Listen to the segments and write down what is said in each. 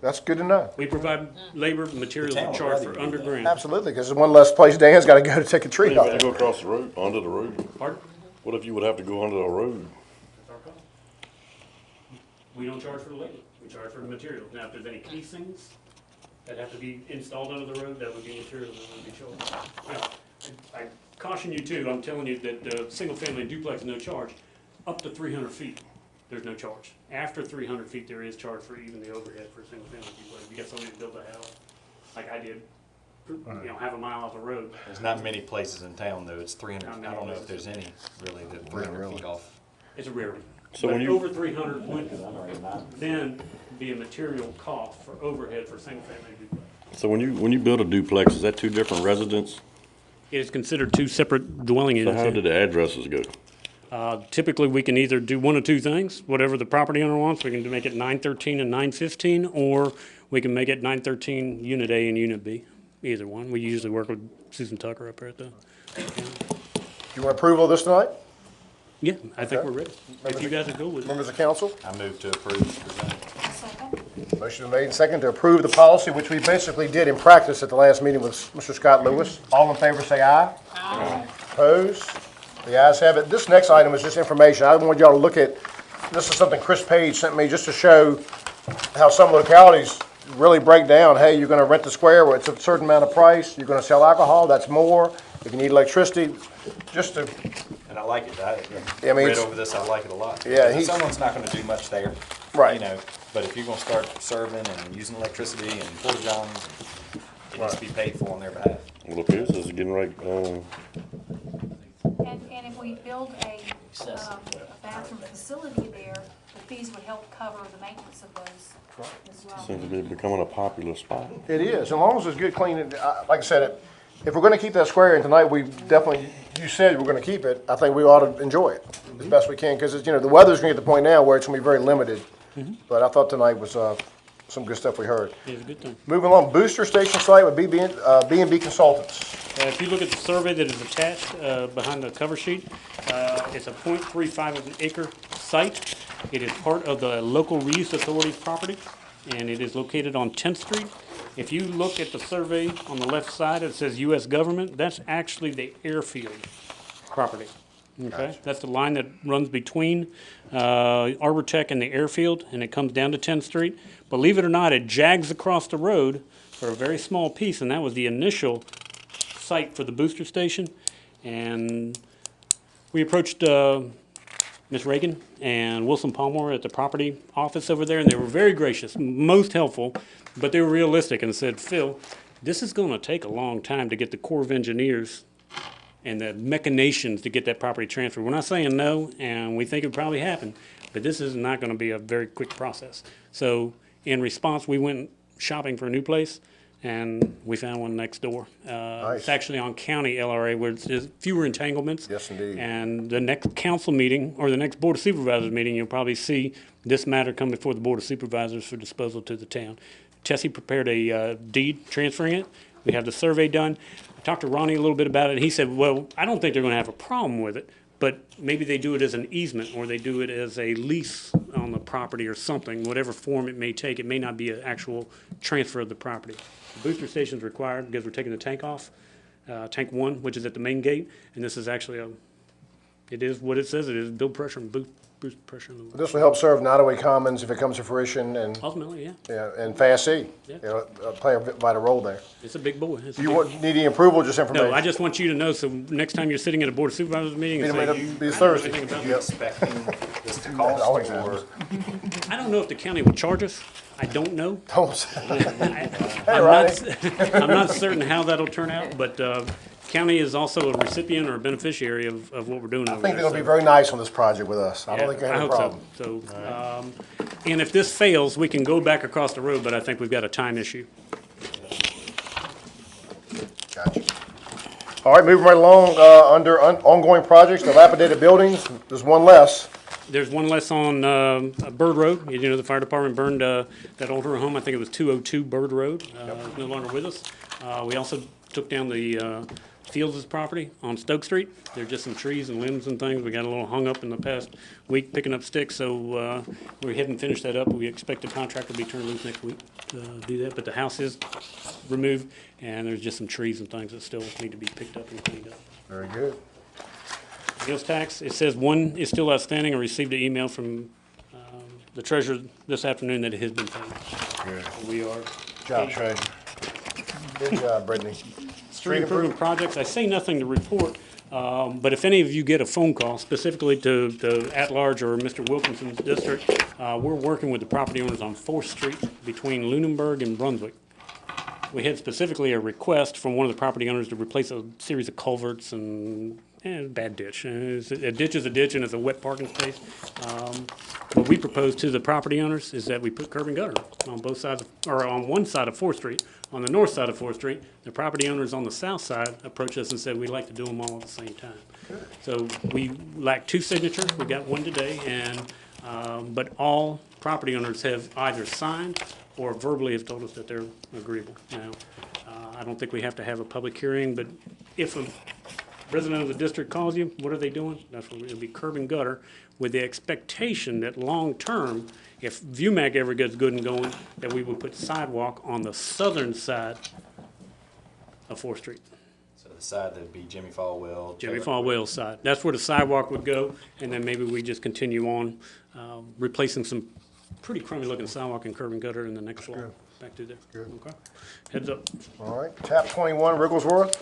That's good to know. We provide labor, materials, and charge for underground. Absolutely, because there's one less place Dan's got to go to take a tree What if you had down. to go across the road, under the road? Pardon? What if you would have to go under the road? That's our call. We don't charge for the labor, we charge for the materials. Now, if there's any casings that have to be installed under the road, that would be materials that would be charged. Now, I caution you too, I'm telling you that single family duplex, no charge, up to 300 feet, there's no charge. After 300 feet, there is charge for even the overhead for a single family duplex. If you got somebody to build a house, like I did, half a mile off the road. There's not many places in town though, it's 300, Not I many don't know if places. there's any really that 300 feet off. It's a rarity. So But when you- over 300 would then be a material cost for overhead for single family duplex. So when you build a duplex, is that two different residences? It is considered two separate dwelling So units. how did the addresses go? Typically, we can either do one of two things, whatever the property owner wants. We can make it 913 and 915, or we can make it 913 Unit A and Unit B. Either one. We usually work with Susan Tucker up here at the. You want approval of this tonight, Yeah, I think we're ready. If you guys are good with it. members of council? I move to approve as presented. Second. Motion made and second to approve the policy, which we basically did in practice at the last meeting with Mr. Scott Lewis. All in favor, say aye. Aye. Opposed? The ayes have it. This next item is just information. I want y'all to look at, this is something Chris Page sent me just to show how some localities really break down. Hey, you're gonna rent the square where it's a certain amount of price. You're gonna sell alcohol, that's more. If you need electricity, just to, And I like it, I I mean, read it's- over this, I like it a lot. Yeah, Because he's- someone's not gonna do much there. Right. You know, but if you're gonna start serving and using electricity and porta johns, it needs to be paid for on their behalf. Well, it appears it's getting right, And if we build a bathroom facility there, the fees would help cover the maintenance of those as well. seems to be becoming a popular spot. it is, as long as it's good, clean, like I said, if we're gonna keep that square, and tonight we definitely, you said we're gonna keep it, I think we ought to enjoy it as best we can, because it's, the weather's gonna get to the point now where it's gonna be very limited. But I thought tonight was, some good stuff we heard. It's a good thing. Moving along, booster station site with B&B Consultants. If you look at the survey that is attached behind the cover sheet, it's a .35 of an acre site. It is part of the local reuse authority's property, and it is located on 10th Street. If you look at the survey on the left side, it says U.S. government. That's actually the airfield property. Okay, that's the line that runs between Arbor Tech and the airfield, and it comes down to 10th Street. Believe it or not, it jags across the road for a very small piece, and that was the initial site for the booster station. And we approached Ms. Reagan and Wilson Palmer at the property office over there, and they were very gracious, most helpful, but they were realistic and said, Phil, this is going to take a long time to get the Corps of Engineers and the machinations to get that property transferred. We're not saying no, and we think it'll probably happen, but this is not going to be a very quick process. So in response, we went shopping for a new place, and we found one next door. It's actually on county LRA where there's fewer entanglements. Yes, indeed. And the next council meeting, or the next Board of Supervisors meeting, you'll probably see this matter come before the Board of Supervisors for disposal to the town. Tessie prepared a deed transferring it. We have the survey done. I talked to Ronnie a little bit about it, and he said, well, I don't think they're gonna have a problem with it, but maybe they do it as an easement, or they do it as a lease on the property or something, whatever form it may take. It may not be an actual transfer of the property. The booster station's required because we're taking the tank off, tank one, which is at the main gate, and this is actually it is what it says it is, build pressure and boost pressure. This will help serve Nottaway Commons if it comes to fruition, and, Ultimately, yeah, and Fast C. Yeah. Play a vital role there. it's a big boy. It's a Do you big- need any approval, just information? No, I just want you to know, so next time you're sitting at a Board of Supervisors meeting and It'll say, be you, Thursday. I don't know anything about Yep. Expecting this to That cost, always or happens. I don't know if the county would charge us. I don't know. Don't say- I'm not certain how that'll turn out, but county is also a recipient or a beneficiary of what we're doing over I think there. they'll be very nice on this project with us. I don't think they I have a hope problem. so. So, and if this fails, we can go back across the road, but I think we've got a time issue. Gotcha. All right, moving right along, under ongoing projects, dilapidated buildings, there's one less. There's one less on Bird Road. You know, the fire department burned that older home. I think it was 202 Bird Road. It's no longer with us. We also took down the Fields' property on Stoke Street. There are just some trees and limbs and things. We got a little hung up in the past week picking up sticks, so we hadn't finished that up. We expect the contractor to be turned loose next week. do that, but the house is removed, and there's just some trees and things that still need to be picked up and cleaned up. Very good. Meals tax, it says one is still outstanding. I received an email from the treasurer this afternoon that it has been paid. Good. We are. Job, Treasurer. Good job, Brittany. Street improvement projects, I say nothing to report, but if any of you get a phone call specifically to the at-large or Mr. Wilkinson's district, we're working with the property owners on 4th Street between Lunenburg and Brunswick. We had specifically a request from one of the property owners to replace a series of culverts and bad ditch. A ditch is a ditch and it's a wet parking space. What we propose to the property owners is that we put curb and gutter on both sides, or on one side of 4th Street. On the north side of 4th Street, the property owners on the south side approached us and said, we'd like to do them all at the same time. So we lack 2 signatures, we got 1 today, and, but all property owners have either signed or verbally have told us that they're agreeable. Now, I don't think we have to have a public hearing, but if a resident of the district calls you, what are they doing? That's what it'll be curb and gutter, with the expectation that long-term, if VUMAC ever gets good and going, that we would put sidewalk on the southern side of 4th Street, So the side that'd be Jimmy Falwell. Jimmy Falwell's side. That's where the sidewalk would go, and then maybe we just continue on, replacing some pretty crummy-looking sidewalk and curb and gutter in the next floor, back through there. Good. Okay. Heads up. All right, tap 21, Wigglesworth.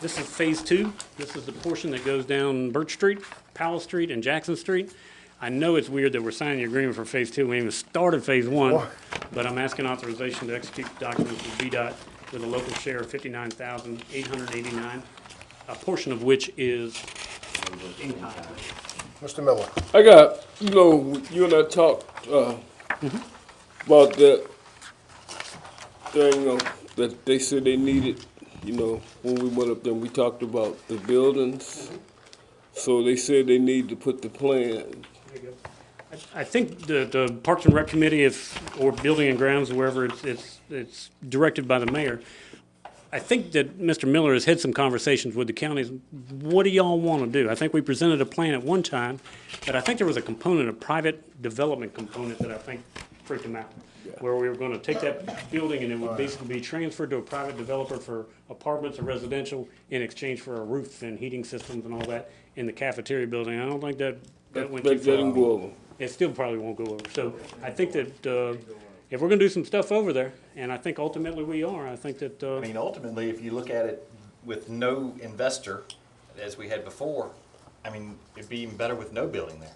This is phase 2. This is the portion that goes down Birch Street, Powell Street, and Jackson Street. I know it's weird that we're signing the agreement for phase 2. We haven't even started phase 1, but I'm asking authorization to execute documents with VDOT with a local share of $59,889, a portion of which is in kind. Mr. Miller. I got, you and I talked about that thing that they said they needed, when we went up there, we talked about the buildings. So they said they need to put the plan. I think the Parks and Rec Committee, or Building and Grounds, wherever it's directed by the mayor, I think that Mr. Miller has had some conversations with the counties. What do y'all want to do? I think we presented a plan at one time, but I think there was a component, a private development component that I think freaked them out. Where we were going to take that building and it would basically be transferred to a private developer for apartments or residential in exchange for a roof and heating systems and all that in the cafeteria building. I don't think that went too That didn't far. go over. It still probably won't go over. So I think that if we're going to do some stuff over there, and I think ultimately we are, I think that, I mean, ultimately, if you look at it with no investor, as we had before, I mean, it'd be even better with no building there.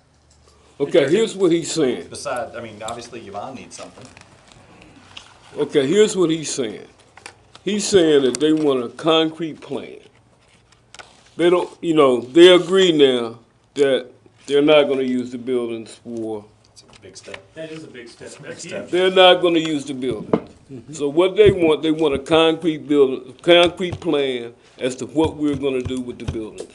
Okay, here's what he's saying. Besides, I mean, obviously Yvonne needs something. Okay, here's what he's saying. He's saying that they want a concrete plan. They don't, they agree now that they're not gonna use the buildings for, It's a big step. that is a big step. That's step. huge. they're not gonna use the buildings. So what they want a concrete plan as to what we're gonna do with the buildings.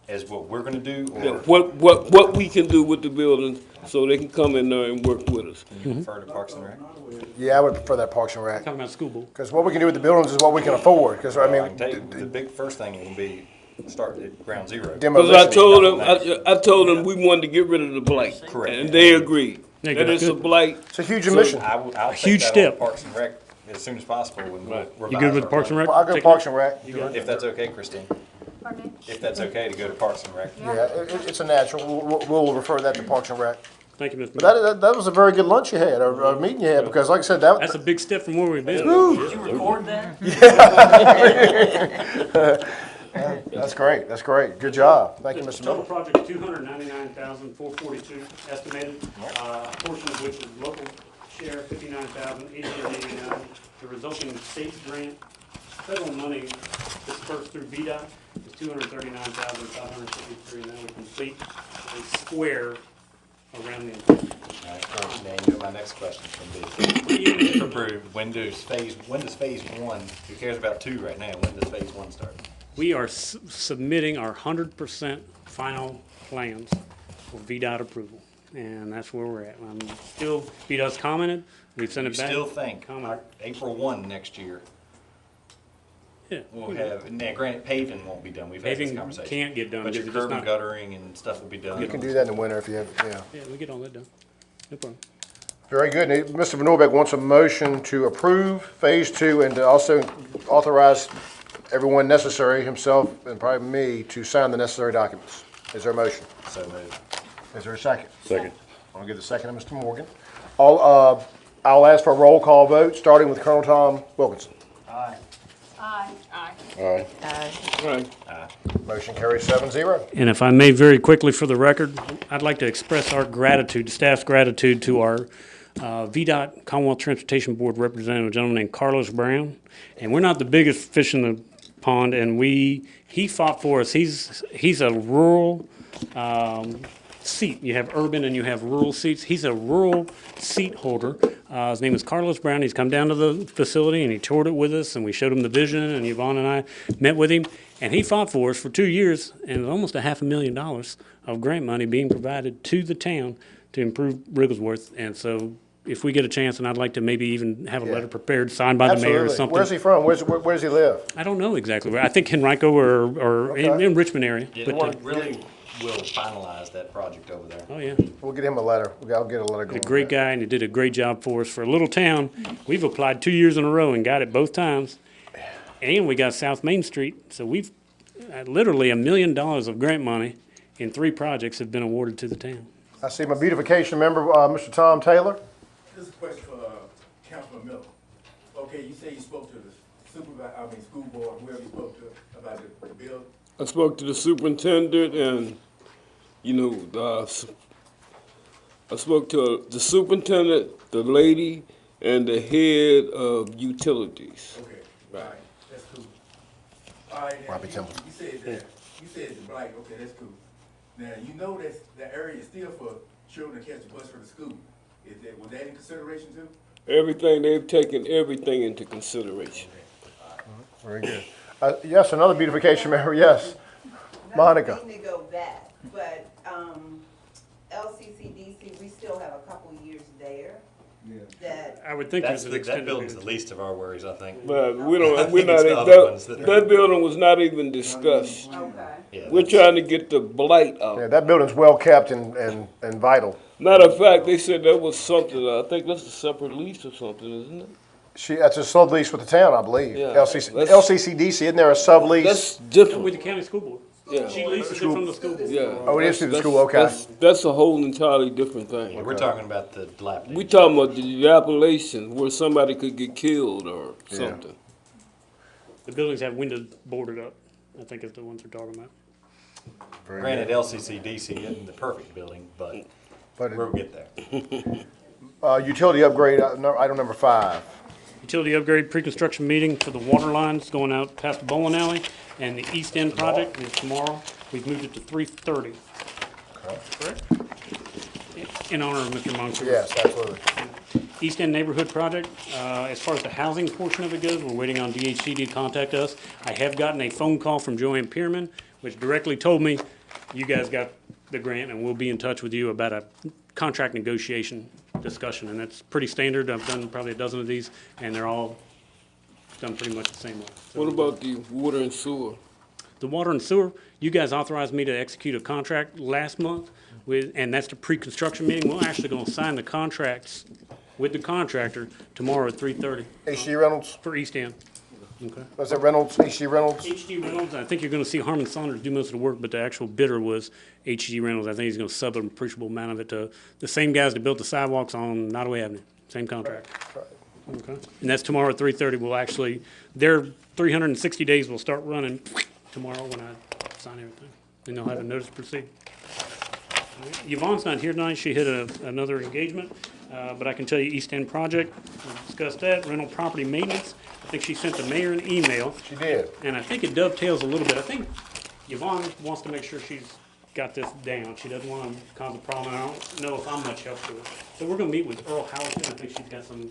As what we're gonna do, Yeah, or what we can do with the buildings so they can come in there and work with us. you prefer to Parks and Rec? Yeah, I would prefer that Parks and Rec. Talking about school board. Because what we can do with the buildings is what we can afford. Because, I Well, I can tell mean, you, the big first thing will be start at ground zero. Because demolition. I told them we wanted to get rid of the blight. Correct. And they agreed. Yeah, That good. it's a blight. It's a huge omission. I'll take Huge that step. on Parks and Rec as soon as possible when we'll revise You good with our Parks and plan. Rec? I'll go Parks and Rec. If that's okay, Christine. Pardon me? If that's okay to go to Parks and Rec. Yeah, it's a natural. We'll refer that to Parks and Rec. Thank you, Mr. But Miller. that was a very good lunch you had, or a meeting you had, because like I said, that, That's a big step from where we've been. Did you record that? that's great. That's great. Good job. Thank you, The Mr. total Miller. project is $299,442 estimated, a portion of which is local share, $59,889. The resulting state grant, federal money dispersed through VDOT is $239,553, and that would complete a square around the. All right, now you know my next question is gonna be, if approved, when does phase one, who cares about 2 right now, when does phase 1 start? We are submitting our 100% final plans for VDOT approval, and that's where we're at. VDOT's commented, we've sent You it back. still think Comment. April 1 next year, Yeah. we'll have, now granted paving won't be done, we've had this Paving conversation. can't get done But your because it's curb and not- guttering and stuff will be done. You can do that in the winter if you have, yeah. Yeah, we get all that done. No problem. Very good. And Mr. Van Norbeck wants a motion to approve Phase 2 and to also authorize everyone necessary, himself and probably me, to sign the necessary documents. Is there a motion? So moved. Is there a second? Second. I'll give the second to Mr. Morgan. I'll ask for a roll call vote, starting with Colonel Tom Wilkinson. Aye. All right. Right. Motion carries 7-0. And if I may, very quickly for the record, I'd like to express our gratitude, staff's gratitude to our VDOT Commonwealth Transportation Board representative, a gentleman named Carlos Brown. And we're not the biggest fish in the pond, and he fought for us. He's a rural seat. You have urban and you have rural seats. He's a rural seat holder. His name is Carlos Brown. He's come down to the facility and he toured it with us, and we showed him the vision, and Yvonne and I met with him. And he fought for us for 2 years, and almost $500,000 of grant money being provided to the town to improve Wigglesworth. And so if we get a chance, and I'd like to maybe even have a letter prepared, signed by the mayor or Absolutely. something. Where's he from? Where does he live? I don't know exactly where. I think Henrico or in Richmond area. Yeah, But, really will finalize that project over there. oh, yeah. We'll get him a letter. I'll get a letter going. A great guy, and he did a great job for us. For a little town, we've applied 2 years in a row and got it both times. And we got South Main Street, so we've, literally $1 million of grant money in 3 projects have been awarded to the town. I see my beautification member, Mr. Tom Taylor. This is a question for Councilman Miller. Okay, you say you spoke to the school board, whoever you spoke to about the bill. I spoke to the superintendent and, I spoke to the superintendent, the lady, and the head of utilities. Okay, all right, that's cool. All right, now, Robbie Templeton. you said the blight, okay, that's cool. Now, you know that the area is still for children to catch the bus for the school. Was that in consideration too? They've taken everything into consideration. Very good. Yes, another beautification member, yes. Monica. Nothing to go back, but, LCCDC, we still have a couple years there. That, I would think That's there's an that extended. building's the least of our worries, I think. But I think we're it's not, the other ones that are- that building was not even discussed. okay. Yeah, We're that's- trying to get the blight out. Yeah, that building's well kept and vital. Matter of fact, they said that was something, I think that's a separate lease or something, isn't it? That's a sublease with the town, I believe. Yeah. LCCDC, isn't there a sublease? That's different, With the county school board. yeah, She leases it from the school board. yeah. Oh, it is through the That's- school, okay. That's a whole entirely different thing. We're talking about the dilapidated. We talking about the dilapidation where somebody could get killed or something. The buildings have windows boarded up, I think is the ones we're talking about. Very Granted, good. LCCDC isn't the perfect building, but But we'll get there. utility upgrade, item number 5. Utility upgrade pre-construction meeting for the water lines going out past the bowling alley, and the East End project is tomorrow. We've moved it to 3:30. Correct? In honor of Mr. Monsour. Yes, absolutely. East End Neighborhood Project, as far as the housing portion of it goes, we're waiting on DHCD to contact us. I have gotten a phone call from Joanne Pierman, which directly told me, you guys got the grant and we'll be in touch with you about a contract negotiation discussion. And that's pretty standard. I've done probably a dozen of these, and they're all done pretty much the same way. So What about the water and sewer? the water and sewer, you guys authorized me to execute a contract last month with, and that's the pre-construction meeting. We're actually gonna sign the contracts with the contractor tomorrow at 3:30 HG Reynolds, for East End. Okay. was that Reynolds, HG Reynolds? HG Reynolds, I think you're gonna see Harmon Saunders do most of the work, but the actual bidder was HG Reynolds. I think he's gonna sub an appreciable amount of it to the same guys that built the sidewalks on Nottaway Avenue, same contract. Okay, and that's tomorrow at 3:30. We'll actually, their 360 days will start running tomorrow when I sign everything, and they'll have a notice to proceed. Yvonne's not here tonight. She hit another engagement, but I can tell you East End project, we discussed that, rental property maintenance. I think she sent the mayor an email, She did. and I think it dovetails a little bit. I think Yvonne wants to make sure she's got this down. She doesn't want to cause a problem. I don't know if I'm much help to her. So we're gonna meet with Earl Howerton. I think she's got some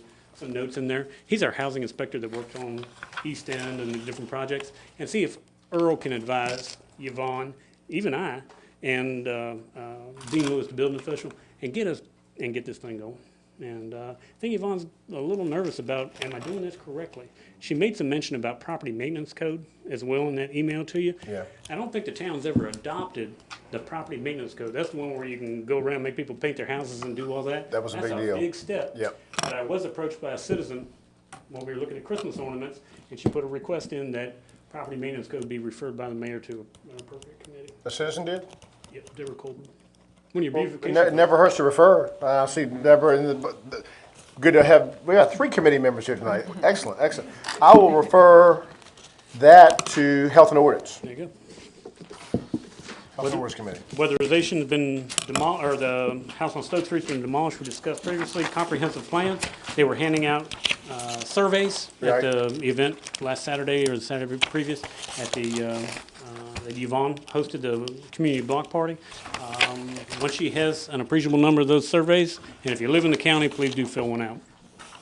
notes in there. He's our housing inspector that worked on East End and the different projects, and see if Earl can advise Yvonne, even I, and Dean Lewis, the building official, and get this thing going. And I think Yvonne's a little nervous about, am I doing this correctly? She made some mention about property maintenance code as well in that email to you. Yeah. I don't think the town's ever adopted the property maintenance code. That's the one where you can go around, make people paint their houses and do all that. That was a big deal. That's a big step. Yep. But I was approached by a citizen when we were looking at Christmas ornaments, and she put a request in that property maintenance code be referred by the mayor to an appropriate committee. The citizen did? Yep, Deborah Colton. When your It beautification. never hurts to refer. I see Deborah in the, good to have, we got 3 committee members here tonight. Excellent, excellent. I will refer that to Health and Ordinance. There you go. Health and Ordinance Committee. Weatherization's been demolished, or the house on Stoke Street's been demolished, we discussed previously, comprehensive plan. They were handing out surveys at the event last Saturday or the Saturday previous at the, that Yvonne hosted the community block party. Once she has an appreciable number of those surveys, and if you live in the county, please do fill one out.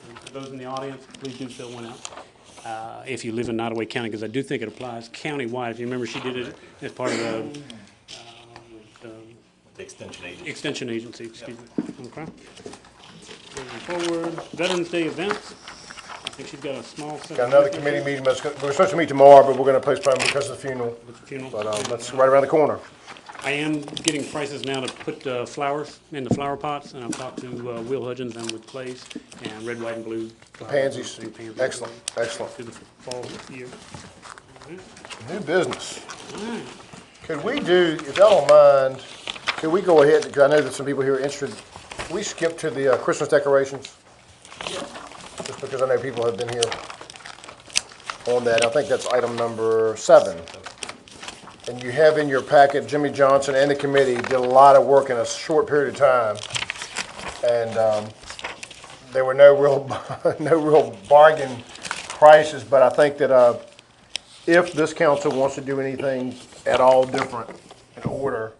And for those in the audience, please do fill one out. If you live in Nottaway County, because I do think it applies countywide. If you remember, she did it as part of the The extension agent. Extension Agency, excuse me. Okay. Moving forward, Veterans Day events. I think she's got a small set. Got another committee meeting, we're supposed to meet tomorrow, but we're gonna postpone because of the funeral. With the funeral. But, that's right around the corner. I am getting prices now to put flowers in the flower pots, and I've talked to Will Hudgens and with Place and red, white, and blue. flowers. Pansies. And pansies. Excellent, excellent. Through the fall year. New business. Could we do, if y'all don't mind, could we go ahead, because I know that some people here are interested, can we skip to the Christmas decorations? Just because I know people have been here on that. I think that's item number 7. And you have in your packet, Jimmy Johnson and the committee did a lot of work in a short period of time. And there were no real bargain prices, but I think that if this council wants to do anything at all different in order,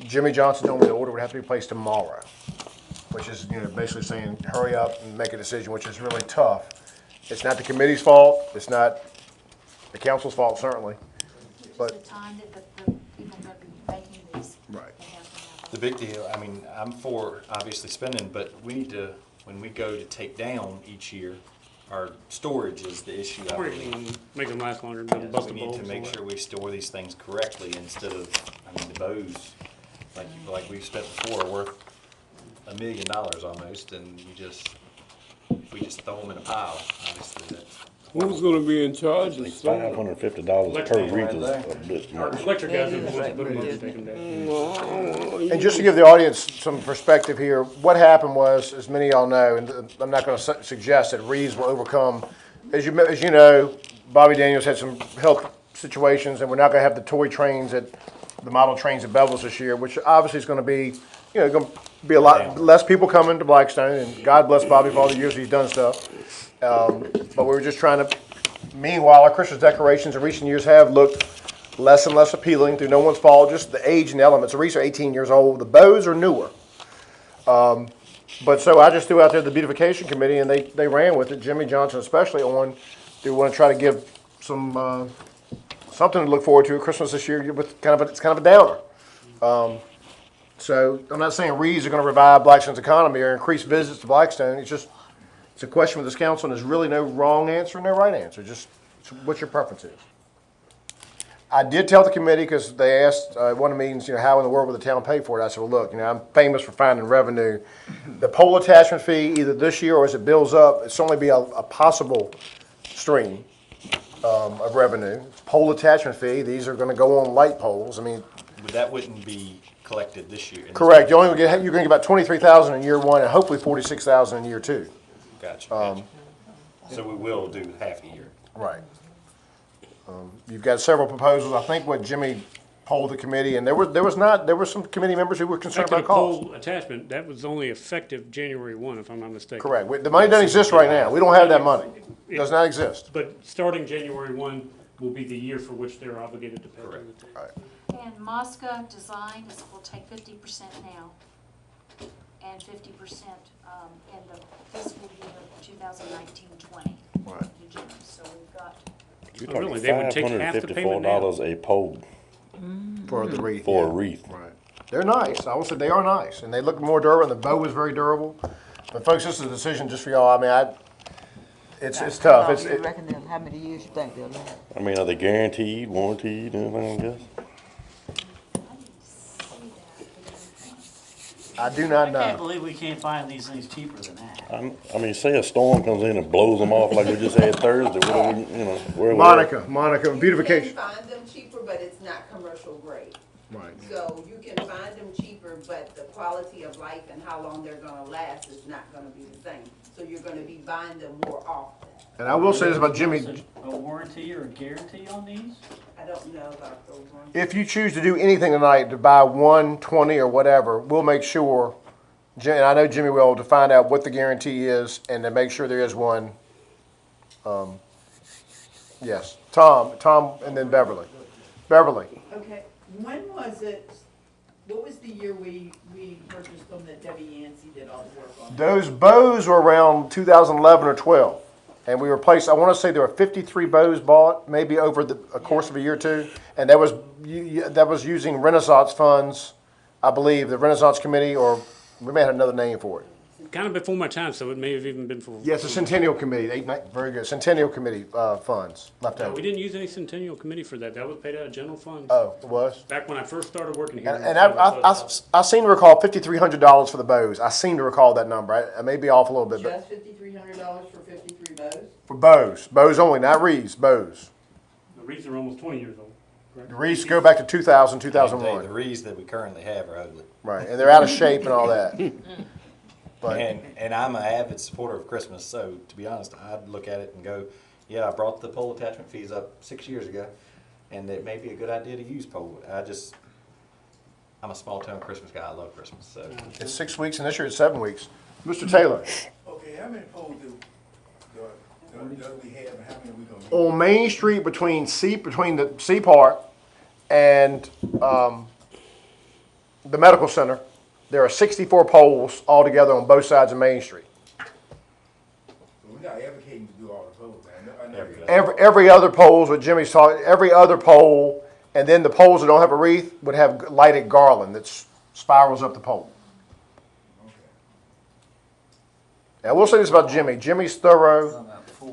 Jimmy Johnson told me the order would have to be placed tomorrow, which is, basically saying, hurry up and make a decision, which is really tough. It's not the committee's fault, it's not the council's fault, certainly. Which is the time that the people are going to be making these. Right. They have to have The big deal, I mean, I'm for obviously spending, but we need to, when we go to take down each year, our storage is the issue, I Or you believe. can make them last longer, don't bust We the need bulbs. to and make all sure we store these things correctly instead of, the bows, like we've spent before, are worth $1 million almost, and we just throw them in a pile, obviously, that's. Who's gonna be in charge of storage? $550 per wreath is a bit that. Our much. collector guys are the ones that put them up and take them down. And just to give the audience some perspective here, what happened was, as many of y'all know, and I'm not going to suggest that Reeves will overcome. As you know, Bobby Daniels had some health situations, and we're not going to have the toy trains at the model trains at Bevel's this year, which obviously is going to be, going to be a lot less people coming to Blackstone. And God bless Bobby for all the years he's done stuff. But we were just trying to. Meanwhile, our Christmas decorations in recent years have looked less and less appealing through no one's fault, just the age and elements. The wreaths are 18 years old. The bows are newer. But so I just threw out there the beautification committee, and they ran with it. Jimmy Johnson especially on. They want to try to give some something to look forward to at Christmas this year. With it's kind of a downer. So I'm not saying wreaths are going to revive Blackstone's economy or increase visits to Blackstone. It's a question with this council, and there's really no wrong answer and no right answer. Just what your preference is. I did tell the committee, because they asked at one of the meetings, how in the world will the town pay for it? I said, well, look, I'm famous for finding revenue. The pole attachment fee, either this year or as it builds up, it's only be a possible stream of revenue. Pole attachment fee, these are going to go on light poles. But that wouldn't be collected this year. Correct. You're going to get about $23,000 in year 1 and hopefully $46,000 in year 2. Gotcha. So we will do half a year. Right. You've got several proposals. I think what Jimmy polled the committee, and there were some committee members who were concerned Back to about the cost. pole attachment, that was only effective January 1, if I'm not mistaken. Correct. The money doesn't exist right now. We don't have that money. It does not exist. But starting January 1 will be the year for which they're obligated to pay. Correct. And Mosca Design will take 50% now and 50% in the fiscal year 2019-20. Right. So we've got, You're Oh, really? talking They would take half the payment now? $554 a pole For the wreath. for a yeah. wreath. Right. They're nice. I will say they are nice, and they look more durable. And the bow is very durable. But folks, this is a decision just for y'all. I mean, it's tough. How It's, long you reckon how many years you think they'll last? I mean, are they guaranteed, warranted, anything, I guess? I do not I can't know. believe we can't find these things cheaper than that. I mean, say a storm comes in and blows them off like we just had Thursday, what are we, where are we at? Monica, beautification. You can find them cheaper, but it's not commercial grade. Right. So you can find them cheaper, but the quality of life and how long they're gonna last is not gonna be the same. So you're gonna be buying them more often. And I will say this about Jimmy. A warranty or a guarantee on these? I don't know about those ones. If you choose to do anything tonight, to buy 1, 20, or whatever, we'll make sure, and I know Jimmy will, to find out what the guarantee is and to make sure there is one. Yes, Tom, and then Beverly. Beverly, Okay, when was it, what was the year we purchased them that Debbie Yancey did all the work on? those bows were around 2011 or 12. And we replaced, I want to say there were 53 bows bought, maybe over a course of a year or two. And that was using Renaissance funds, I believe, the Renaissance Committee, or we may have another name for it. Kind of before my time, so it may have even been for. Yes, the Centennial Committee, very good, Centennial Committee funds left No, over. we didn't use any Centennial Committee for that. That was paid out of general funds. Oh, it was? Back when I first started working here. And I seem to recall $5,300 for the bows. I seem to recall that number. I may be off a little bit, but Just $5,300 for 53 bows? for bows only, not wreaths, bows. The wreaths are almost 20 years old. Correct? The wreaths go back to 2000, The 2001. wreaths that we currently have are ugly. Right, and they're out of shape and all that. But And I'm an avid supporter of Christmas, so to be honest, I'd look at it and go, yeah, I brought the pole attachment fees up 6 years ago, and it may be a good idea to use pole. I'm a small town Christmas guy, I love Christmas, so. it's 6 weeks, and this year it's 7 weeks. Mr. Taylor, Okay, how many poles do we have and how many we gonna get? on Main Street between the Sea Park and the medical center, there are 64 poles altogether on both sides of Main Street. We're not advocating to do all the poles, man. I know Everything. Every other poles, what Jimmy's talking, every other pole, and then the poles that don't have a wreath would have lighted garland that spirals up the pole. Now, we'll say this about Jimmy. Jimmy's thorough.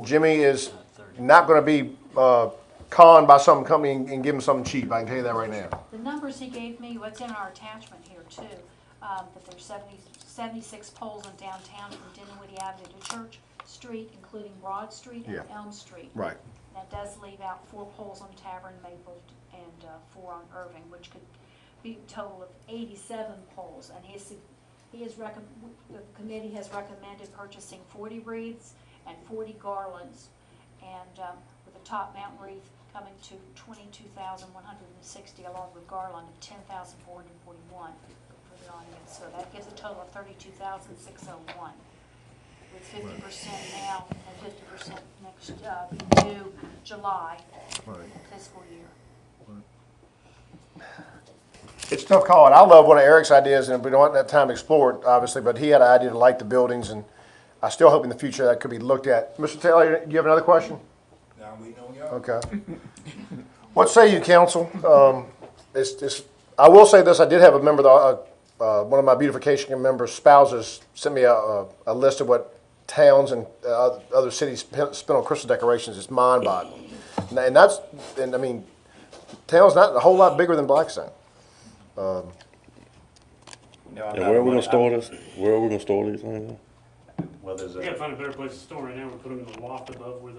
Jimmy is not going to be conned by some company and give him something cheap. I can tell you that right now. The numbers he gave me, what's in our attachment here too, that there's 76 poles in downtown from Dinwiddie Avenue to Church Street, including Broad Street and Yeah. Elm Street. Right. That does leave out 4 poles on Tavern, Maple, and 4 on Irving, which could be a total of 87 poles. And the committee has recommended purchasing 40 wreaths and 40 garlands, and with a top mount wreath coming to $22,160, along with garland of $10,441 for the audience. So that gives a total of $32,601, with 50% now and 50% next due July fiscal year. It's a tough call, and I love one of Eric's ideas, and we don't have time to explore it, obviously, but he had an idea to like the buildings, and I still hope in the future that could be looked at. Mr. Taylor, do you have another question? Now I'm waiting on y'all. Okay. What say you, council? I will say this, I did have a member, one of my beautification members' spouses sent me a list of what towns and other cities spend on Christmas decorations. It's mind-boggling. And I mean, town's not a whole lot bigger than Blackstone. No, I'm And not where are we a- gonna store this? Where are we gonna store these things? Well, there's We gotta a, find a better place to store right now. We put them in the loft above where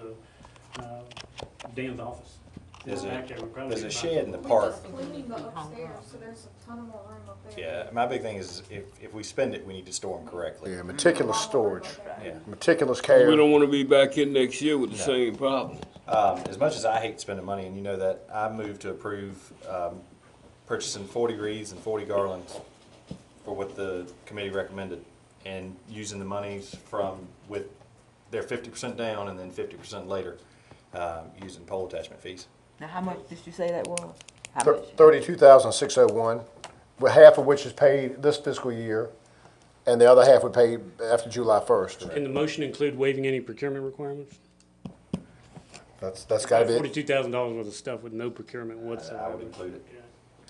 Dan's office. there's Back there, we a, probably there's a could shed in the park. Cleaning the upstairs, so there's a ton of more room up there. Yeah, my big thing is if we spend it, we need to store them correctly. Yeah, meticulous storage, Yeah. meticulous We care. don't wanna be back in next year with the same problem. As much as I hate spending money, and you know that, I moved to approve purchasing 40 wreaths and 40 garlands for what the committee recommended, and using the monies with their 50% down and then 50% later, using pole attachment fees. Now, how much did you say that was? How much? $32,601, with half of which is paid this fiscal year, and the other half we pay after July 1st. Can the motion include waiving any procurement requirements? That's gotta be it. $42,000 worth of stuff with no procurement I would whatsoever. include it.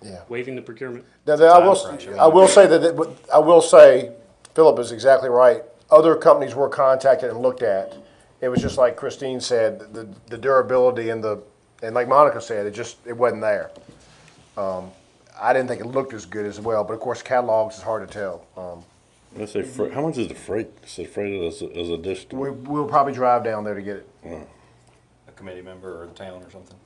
Yeah. Waiving the procurement. Now, I will say that, I will say, Philip is exactly right. other companies were contacted and looked at. It was just like Christine said, the durability and like Monica said, it wasn't there. I didn't think it looked as good as well, but of course catalogs is hard to tell. Let's say, how much is the freight? Is the freight as a dish? We'll probably drive down there to get it. A committee member or the town or something.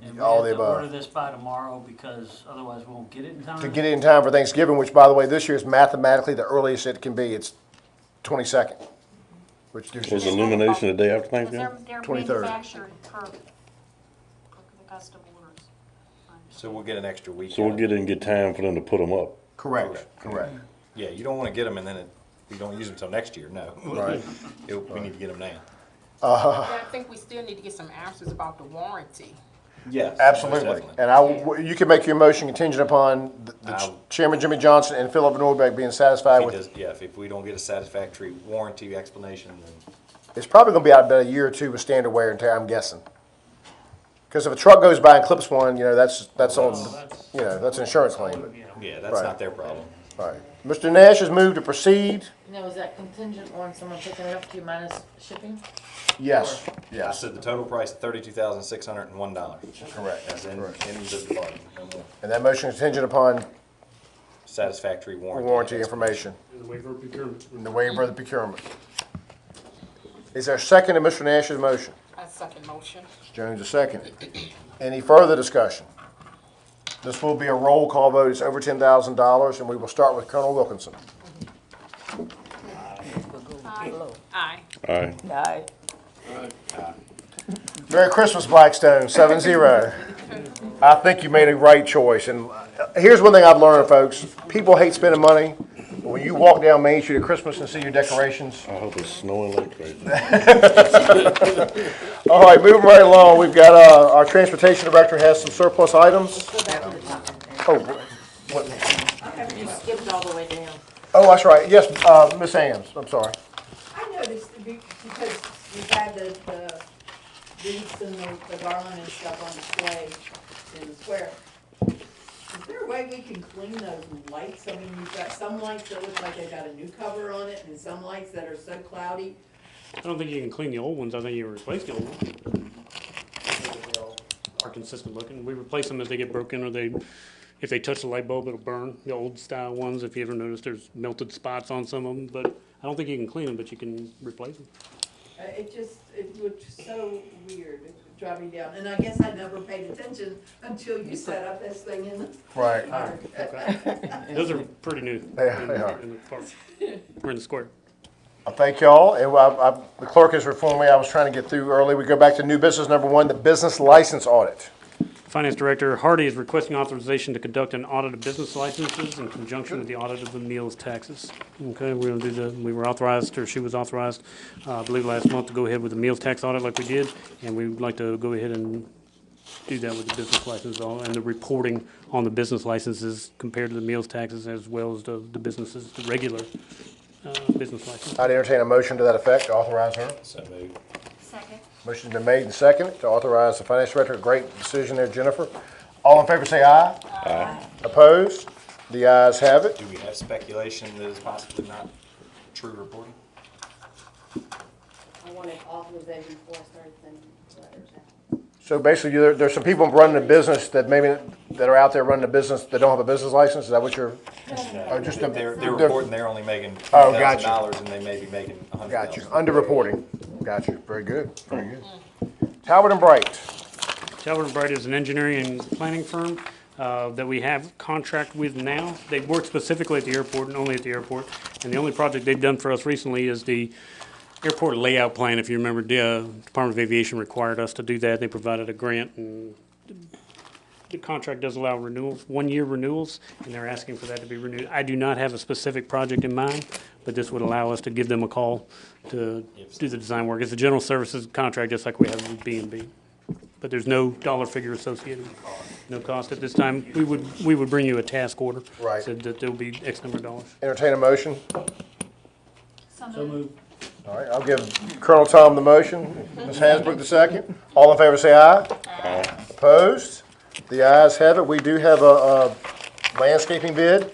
And we All have the to above. order this by tomorrow because otherwise we won't get it in time? To get it in time for Thanksgiving, which by the way, this year is mathematically the earliest it can be. It's 22nd, which gives Was you, illumination the day after Because Thanksgiving? they're 23rd. manufactured per the custom orders. So we'll get an extra week. So we'll out. get it and get time for them to put them up. correct. Yeah, you don't wanna get them and then we don't use them until next year, no. Right. We need to get them now. I think we still need to get some answers about the warranty. Yes. Absolutely. And you can make your motion contingent upon the Chairman Jimmy Johnson and Philip Norbeck being satisfied with. Yeah, if we don't get a satisfactory warranty explanation, then It's probably gonna be out about a year or two with standard wear and tear, I'm guessing. Because if a truck goes by and clips one, that's on, that's an insurance claim. yeah, that's Right. not their problem. All right. Mr. Nash has moved to proceed. Now, is that contingent on someone picking it up to you minus shipping? Yes, I yes, said the total price, $32,601. correct. That's in the department, no more. And that motion is contingent upon Satisfactory warranty. warranty information And the waiver of procurement. and the waiver of the procurement. Is there a second to Mr. Nash's motion? I second motion. Mr. Jones, a second. Any further discussion? This will be a roll call vote. It's over $10,000, and we will start with Colonel Wilkinson. Aye. Aye. Aye. Merry Christmas, Blackstone, 7-0. I think you made a right choice. And here's one thing I've learned, folks. People hate spending money. But when you walk down Main Street at Christmas and see your decorations. I hope it's snowing like crazy. All right, moving right along. We've got our transportation director has some surplus items. Go back to the top. Oh, what? You skipped all the way down. Oh, that's right. Yes, Miss Ames, I'm sorry. I noticed, because we've had the wreaths and the garland and stuff on display in the square. Is there a way we can clean those lights? I mean, you've got some lights that look like they've got a new cover on it, and some lights that are so cloudy. I don't think you can clean the old ones, I think you replace the old ones. They all are consistent looking. We replace them as they get broken or if they touch the light bulb, it'll burn. The old style ones, if you ever notice, there's melted spots on some of them, but I don't think you can clean them, but you can replace them. It looked so weird, it would drive me down, and I guess I never paid attention until you set up this thing in the Right. park. Those are pretty new. They are. In the park, or in the square. Thank y'all. And the clerk has informed me I was trying to get through early. We go back to new business number 1, the business license audit. Finance Director Hardy is requesting authorization to conduct an audit of business licenses in conjunction with the audit of the meals taxes. Okay, we're gonna do we were authorized, or she was authorized, I believe last month, to go ahead with the meals tax audit like we did, and we would like to go ahead and do that with the business license and the reporting on the business licenses compared to the meals taxes as well as the businesses, the regular business license. I'd entertain a motion to that effect to authorize her. So moved. Second. Motion's been made and seconded to authorize the finance director. Great decision there, Jennifer. All in favor say aye. Aye. Opposed? The ayes have it. Do we have speculation that is possibly not true reporting? I wanted authorization before I started sending letters out. So basically, there's some people running a business that are out there running a business that don't have a business license? Is that what you're? Or just a- They're reporting they're only making Oh, gotcha. $20,000 and they may be making $100,000. Got you. Underreporting. Got you. Very good. Very good. Talbot and Bright. Talbot & Bright is an engineering and planning firm that we have contract with now. They work specifically at the airport and only at the airport. And the only project they've done for us recently is the airport layout plan. If you remember, the Department of Aviation required us to do that. They provided a grant, and the contract does allow renewals, 1-year renewals, and they're asking for that to be renewed. I do not have a specific project in mind, but this would allow us to give them a call to do the design work. It's a general services contract, just like we have with B&B. But there's no dollar figure associated, no cost at this time. We would bring you a task order. Right. Said that there'll be X number of dollars. Entertain a motion. So moved. All right, I'll give Colonel Tom the motion. Ms. Hasbrook the second. All in favor say aye. Aye. Opposed? The ayes have it. We do have a landscaping bid.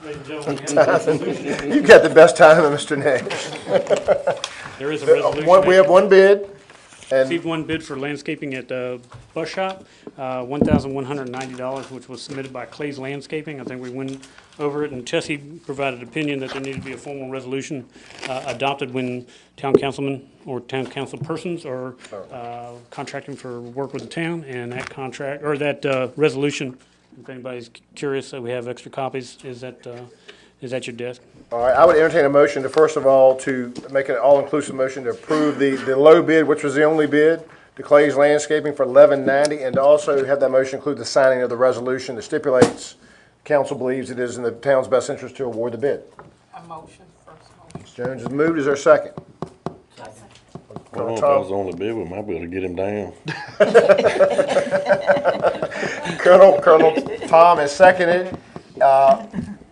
Ready and gentlemen, we have a resolution. You've got the best time, Mr. Nash. There is a resolution. We have one bid, and Received one bid for landscaping at Bus Shop, $1,190, which was submitted by Clay's Landscaping. I think we went over it, and Tessie provided opinion that there needed to be a formal resolution adopted when town councilmen or town council persons are contracting for work with the town, and that contract, or that resolution, if anybody's curious, we have extra copies, is at your desk. all right, I would entertain a motion to, first of all, to make an all-inclusive motion to approve the low bid, which was the only bid, to Clay's Landscaping for $11.90, and to also have that motion include the signing of the resolution that stipulates council believes it is in the town's best interest to award the bid. A motion, first motion. Ms. Jones has moved. Is there a second? Well, if I was the only bid, we might be able to get him down. Colonel Tom has seconded.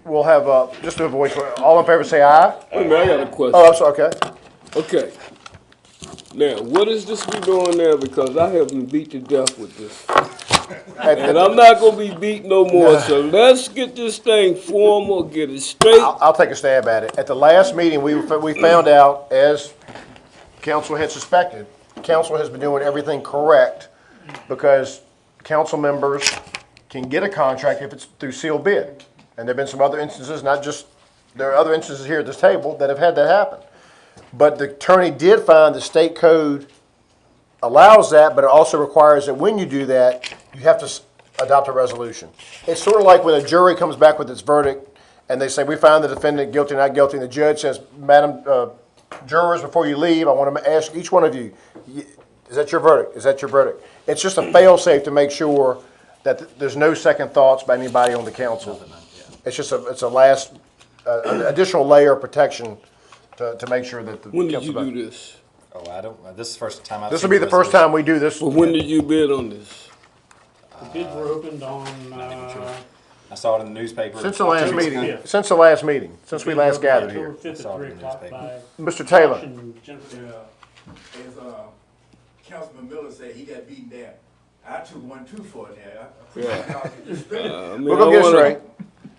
We'll have, just a voice, all in favor say aye. Wait a minute, I got a question. Oh, I'm sorry, okay. Okay. Now, what is this we doing now? Because I have been beat to death with this. And I'm not gonna be beat no more, so let's get this thing formal, get it straight. I'll take a stab at it. At the last meeting, we found out, as council had suspected, council has been doing everything correct because council members can get a contract if it's through sealed bid. And there've been some other instances, not just, there are other instances here at this table that have had that happen. But the attorney did find the state code allows that, but it also requires that when you do that, you have to adopt a resolution. It's sort of like when a jury comes back with its verdict and they say, we find the defendant guilty, not guilty, and the judge says, Madam jurors, before you leave, I want to ask each one of you, is that your verdict? Is that your verdict? It's just a fail-safe to make sure that there's no second thoughts by anybody on the council. It's just it's a last, additional layer of protection to make sure that the When did you council- do this? Oh, I don't, this is the first time I've This seen will be the first resolution. time we do this. Well, when did you bid on this? The bids were opened on, I saw it in the newspaper. Since the last October meeting, 5th. since the last meeting, since we last gathered here. October 5th Saw at it 3 in the o'clock newspaper. by Mr. Taylor, Josh and Jennifer. As Councilman Miller said, he got beaten down. I took 1-2 for it now. I mean, we're gonna get it straight.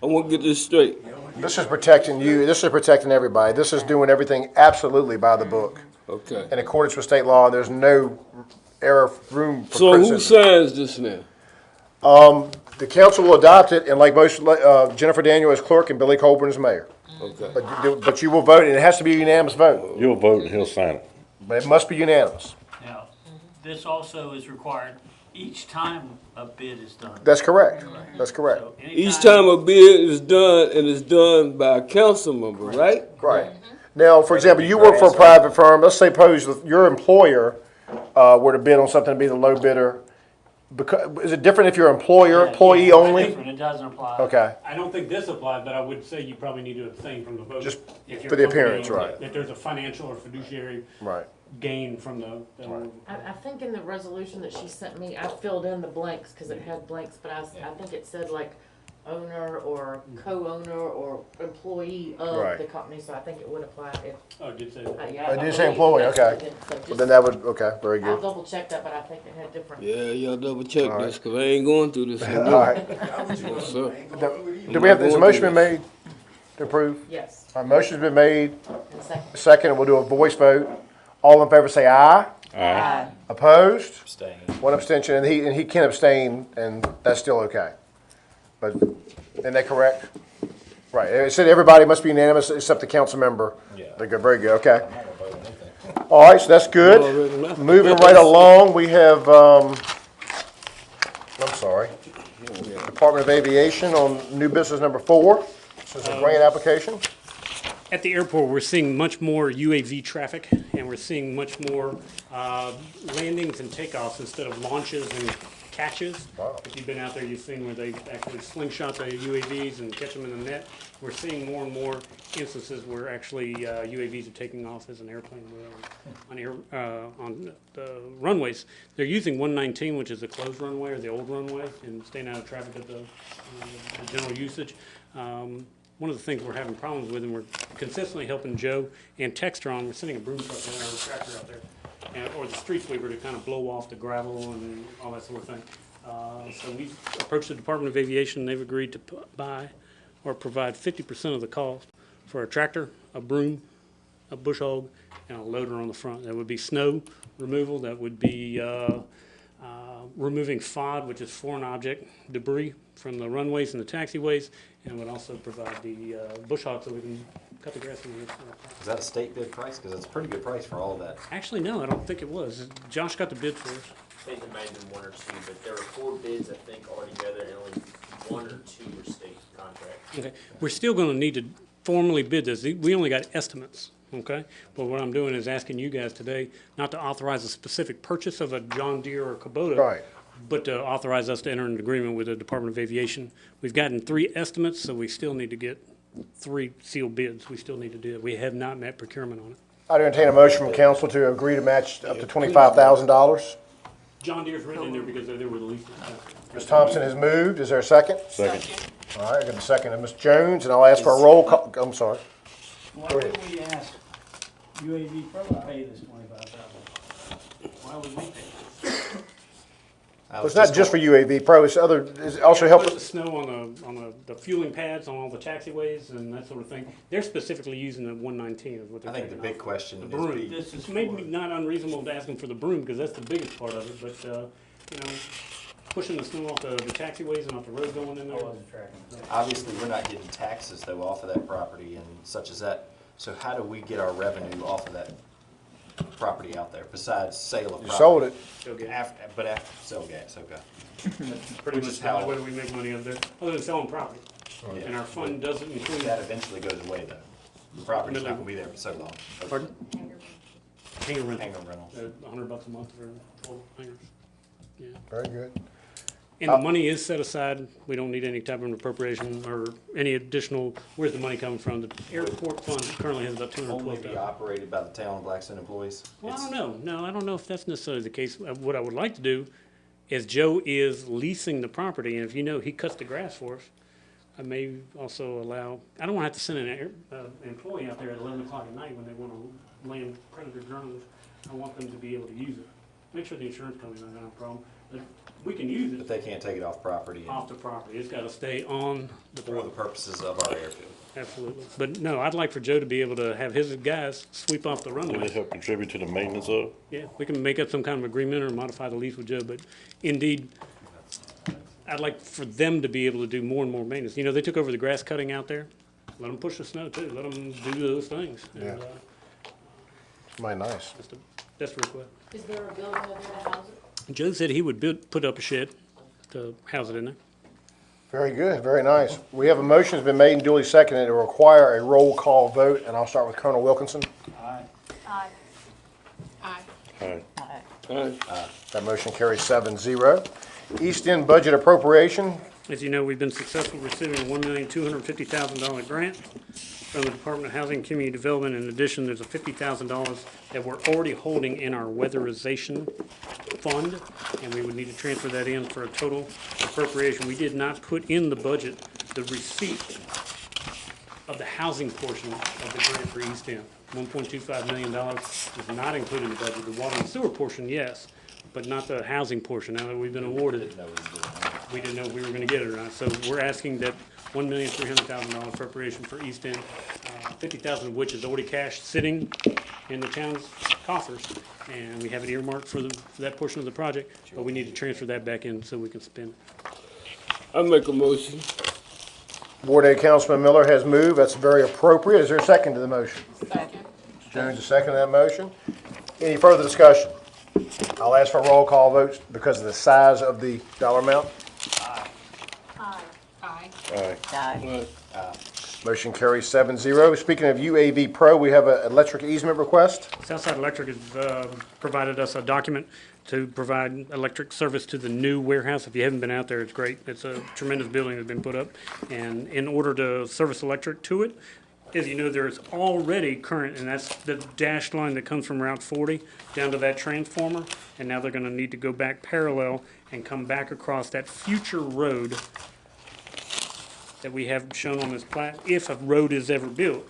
I want to get this straight. This is protecting you, this is protecting everybody. This is doing everything absolutely by the book, Okay. in accordance with state law. There's no room for So who criticism. signs this now? The council will adopt it, and like most, Jennifer Daniel as clerk and Billy Colburn as mayor. Okay. But you will vote, and it has to be a unanimous vote, You'll vote and he'll sign it. but it must be unanimous. Now, this also is required each time a bid is done. That's correct. That's correct. So Each time a bid is done, and it's done by a council member, right? Right. Now, for example, you work for a private firm, let's suppose your employer were to bid on something to be the low bidder. Because, is it different if you're employer, employee It's only? different. It doesn't apply. Okay. I don't think this applied, but I would say you probably need to abstain from the vote. Just if your for the company- appearance, right. If there's a financial or fiduciary Right. gain from the. I think in the resolution that she sent me, I filled in the blanks, cause it had blanks, but I think it said like owner or co-owner or employee Right. of the company, so I think it would apply if, Oh, did say that. yeah. It did I say believe employee, that's okay. what it did, so Well, just- then that would, okay, very I'll good. double check that, but I think it had different. Yeah, y'all double check this, cause I ain't going through this no All more. right. Sir. Do we have, has a motion been made to approve? Yes, Our motion's been made, and second. second, and we'll do a voice vote. All in favor say aye. Aye. Opposed? Abstain. One abstention, and he can abstain, and that's still okay. But, isn't that correct? Right, it said everybody must be unanimous except the council member. Yeah. They're good, very good, okay. All right, so that's good. Already left. Moving right along, we have, I'm sorry, Department of Aviation on new business number 4. This is a grant application. At the airport, we're seeing much more UAV traffic, and we're seeing much more landings and takeoffs instead of launches and catches. Wow. If you've been out there, you've seen where they actually slingshot the UAVs and catch them in the net. We're seeing more and more instances where actually UAVs are taking off as an airplane on the runways. They're using 119, which is the closed runway or the old runway, and staying out of traffic at the general usage. One of the things we're having problems with, and we're consistently helping Joe and Textron, we're sending a broom truck down there or a tractor out there, or the street sweeper to kind of blow off the gravel and all that sort of thing. So we've approached the Department of Aviation, they've agreed to buy or provide 50% of the cost for a tractor, a broom, a bush hog, and a loader on the front. That would be snow removal, that would be removing FOD, which is foreign object debris from the runways and the taxiways, and would also provide the bush hog so we can cut the grass in the Is that a state bid price? Because that's a pretty good price for all of that. Actually, no, I don't think it was. Josh got the bid for us. I think it might have been one or two, but there were 4 bids, I think, altogether, and only 1 or 2 were state contracts. Okay, we're still gonna need to formally bid this. We only got estimates, okay? But what I'm doing is asking you guys today not to authorize a specific purchase of a John Deere or Kubota. Right. But to authorize us to enter an agreement with the Department of Aviation. We've gotten 3 estimates, so we still need to get 3 sealed bids. We still need to do it. We have not met procurement on it. I'd entertain a motion from council to agree to match up to $25,000. John Deere's written in there because they were the least. Ms. Thompson has moved. Is there a second? Second. All right, I got a second of Ms. Jones, and I'll ask for a roll call. I'm sorry. Why Go ahead. would we ask UAV Pro to pay this $25,000? Why would we pay? Well, it's not just for UAV Pro, it's other, it's also help. Put the snow on the fueling pads on all the taxiways and that sort of thing. They're specifically using the 119 is what they're I think the taking big question The is broom. This is Maybe for- not unreasonable to ask them for the broom, because that's the biggest part of it, but, you know, pushing the snow off the taxiways and off the road going in I there. wasn't tracking. obviously, we're not getting taxes though off of that property and such as that. So how do we get our revenue off of that property out there besides sale of property? You sold it. So, yeah, But after, sell gas, okay. that's pretty Which much is the only how- way that we make money up there, other than selling property. Yeah. And our fund doesn't include That eventually goes away though. The property's not gonna be there for so long. Pardon? Hanger rental. Hangar rental. $100 a month for 12 hangers. Yeah. Very good. And the money is set aside. We don't need any type of appropriation or any additional, where's the money coming from? The airport fund currently has about Only be $212,000. operated by the town of Blackstone employees? Well, I It's- don't know. No, I don't know if that's necessarily the case. What I would like to do is Joe is leasing the property, and if you know he cuts the grass for us, I may also allow, I don't want to have to send an employee out there at 11 o'clock at night when they want to land predator drones. I want them to be able to use it. Make sure the insurance company's not gonna have a problem, but we can use But it they can't take it off property and off the property. It's got to stay on the for the property. purposes of our airfield. Absolutely. But no, I'd like for Joe to be able to have his guys sweep off the Will it runway. help contribute to the maintenance of? Yeah, we can make up some kind of agreement or modify the lease with Joe, but indeed, I'd like for them to be able to do more and more maintenance. You know, they took over the grass cutting out there. Let them push the snow too. Let them do those things. And, Yeah. Mighty nice. that's the request. Is there a building over there to house it? Joe said he would put up a shed to house it in there. Very good, very nice. We have a motion that's been made and duly seconded to require a roll call vote, and I'll start with Colonel Wilkinson. Aye. Aye. Aye. All right. That motion carries 7-0. East End budget appropriation, As you know, we've been successful receiving a $1,250,000 grant from the Department of Housing and Community Development. In addition, there's a $50,000 that we're already holding in our weatherization fund, and we would need to transfer that in for a total appropriation. We did not put in the budget the receipt of the housing portion of the grant for East End. $1.25 million is not included in the budget. The water and sewer portion, yes, but not the housing portion. Now that we've been awarded it, we didn't know if we were gonna get it or not. So we're asking that $1,300,000 appropriation for East End, 50,000 of which is already cash sitting in the town's coffers. And we have it earmarked for that portion of the project, but we need to transfer that back in so we can spend it. I make a motion. Board Aide Councilman Miller has moved. That's very appropriate. Is there a second to the motion? Second. Jones, a second to that motion. Any further discussion? I'll ask for roll call votes because of the size of the dollar amount. Aye. Aye. All right. Motion carries 7-0. Speaking of UAV Pro, we have an electric easement request. Southside Electric has provided us a document to provide electric service to the new warehouse. If you haven't been out there, it's great. It's a tremendous building that's been put up. And in order to service electric to it, as you know, there's already current, and that's the dashed line that comes from Route 40 down to that transformer. And now they're gonna need to go back parallel and come back across that future road that we have shown on this plat, if a road is ever built.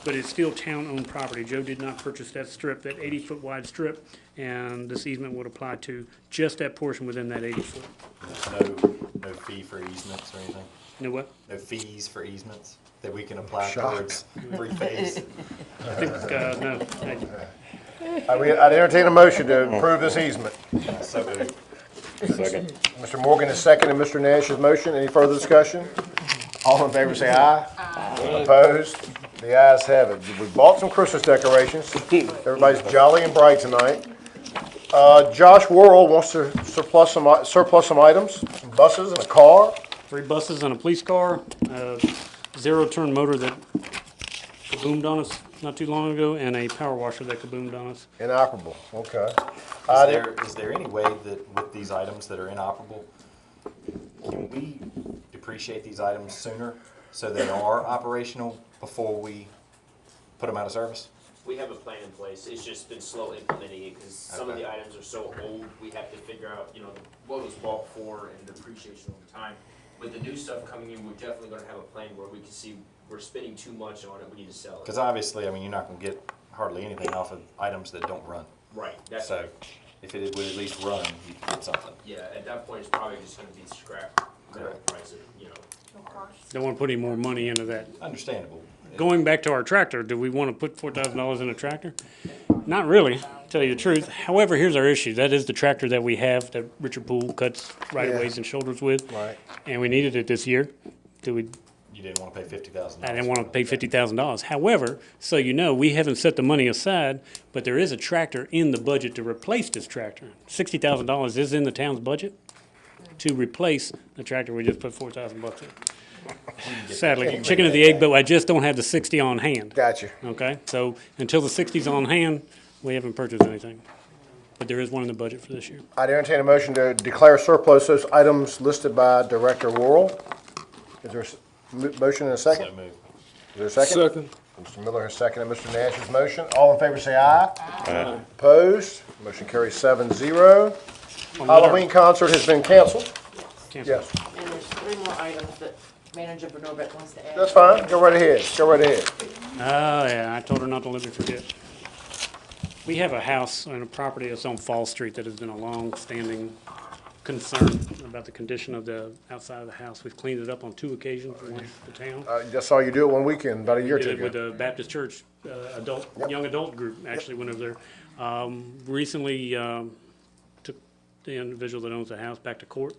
But it's still town-owned property. Joe did not purchase that strip, that 80-foot wide strip, and this easement would apply to just that portion within that 80-foot. There's No fee for easements or anything? know what? No fees for easements that we can apply Shocked. towards free phase? I think, no, I'd entertain a motion to approve this easement. So moved. Second. Mr. Morgan is seconding Mr. Nash's motion. Any further discussion? All in favor say aye. Opposed? The ayes have it. We bought some Christmas decorations. Everybody's jolly and bright tonight. Josh Worrell wants to surplus some items, some buses and a car. 3 buses and a police car, zero-turn motor that kaboomed on us not too long ago, and a power washer that kaboomed on us. Inoperable, okay. Is there any way that with these items that are inoperable, can we depreciate these items sooner so they are operational before we put them out of service? We have a plan in place, it's just been slow implementing it, because some of Okay. the items are so old, we have to figure out, you know, what was bought for and depreciation over time. With the new stuff coming in, we're definitely gonna have a plan where we can see we're spending too much on it, we need to sell it. Because obviously, I mean, you're not gonna get hardly anything off of items that don't run. Right, that's, So if it would at least run, you could get something. yeah, at that point, it's probably just gonna be scrap, metal price, you know. Don't want to put any more money into that. Understandable. Going back to our tractor, do we want to put $4,000 in a tractor? Not really, to tell you the truth. However, here's our issue. That is the tractor that we have, that Richard Poole cuts right-of-ways and shoulders with. Right. And we needed it this year. You didn't want to pay $50,000. I didn't want to pay $50,000. However, so you know, we haven't set the money aside, but there is a tractor in the budget to replace this tractor. $60,000 is in the town's budget to replace the tractor we just put $4,000 in. Sadly, chicken or the egg, but I just don't have the 60 on hand. Gotcha. Okay, so until the 60's on hand, we haven't purchased anything. But there is one in the budget for this year. I'd entertain a motion to declare surplus those items listed by Director Worrell. Is there a motion and a second? So moved. Is there a second? Second. Mr. Miller has seconded Mr. Nash's motion. All in favor say aye. Aye. Opposed? Motion carries 7-0. Halloween concert has been canceled. Yes, And there's 3 more items that Manager Benorbert wants to add. that's fine. Go right ahead. Go right ahead. Oh, yeah, I told her not to let me forget. We have a house on a property that's on Fall Street that has been a long-standing concern about the condition of the outside of the house. We've cleaned it up on 2 occasions in the town. Just saw you do it one weekend, about a year or We two did it with ago. the Baptist Church, young adult group, actually went over there. Recently, took the individual that owns the house back to court